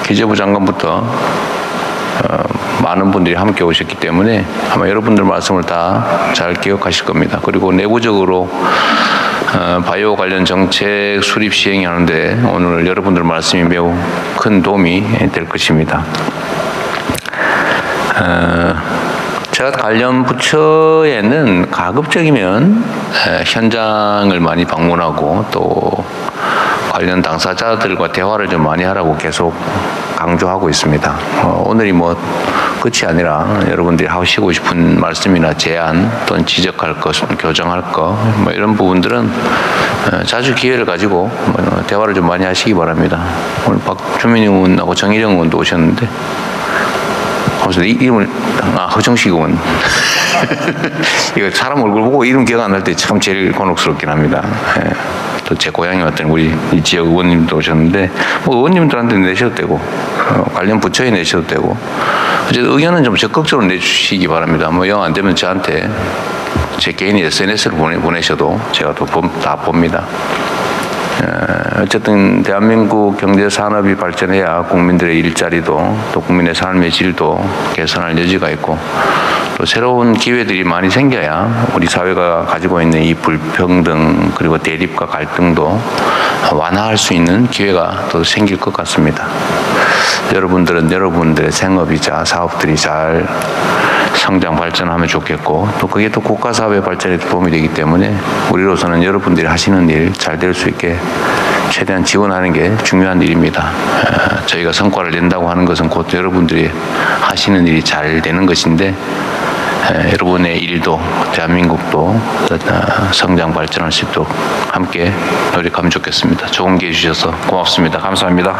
기재부 장관부터 많은 분들이 함께 오셨기 때문에 아마 여러분들 말씀을 다 잘 기억하실 겁니다. 그리고 내부적으로 바이오 관련 정책 수립 시행하는데 오늘 여러분들 말씀이 매우 큰 도움이 될 것입니다. 제가 관련 부처에는 가급적이면 현장을 많이 방문하고 또 관련 당사자들과 대화를 좀 많이 하라고 계속 강조하고 있습니다. 오늘이 뭐 끝이 아니라 여러분들이 하시고 싶은 말씀이나 제안 또는 지적할 것, 교정할 것 뭐 이런 부분들은 자주 기회를 가지고 대화를 좀 많이 하시기 바랍니다. 오늘 박주민 의원하고 정일영 의원도 오셨는데 그래서 이름을 허정식 의원 이거 사람 얼굴 보고 이름 기억 안 날 때 참 제일 곤혹스럽긴 합니다. 또 제 고향에 왔던 우리 이 지역 의원님도 오셨는데 뭐 의원님들한테 내셔도 되고 관련 부처에 내셔도 되고 어쨌든 의견은 좀 적극적으로 내주시기 바랍니다. 뭐 영 안 되면 저한테 제 개인 SNS로 보내셔도 제가 또 다 봅니다. 어쨌든 대한민국 경제 산업이 발전해야 국민들의 일자리도 또 국민의 삶의 질도 개선할 여지가 있고 또 새로운 기회들이 많이 생겨야 우리 사회가 가지고 있는 이 불평등 그리고 대립과 갈등도 완화할 수 있는 기회가 또 생길 것 같습니다. 여러분들은 여러분들의 생업이자 사업들이 잘 성장 발전하면 좋겠고 또 그게 또 국가 사회 발전에 도움이 되기 때문에 우리로서는 여러분들이 하시는 일 잘 될 수 있게 최대한 지원하는 게 중요한 일입니다. 저희가 성과를 낸다고 하는 것은 곧 여러분들이 하시는 일이 잘 되는 것인데 여러분의 일도 대한민국도 성장 발전할 수 있도록 함께 노력하면 좋겠습니다. 좋은 기회 주셔서 고맙습니다. 감사합니다.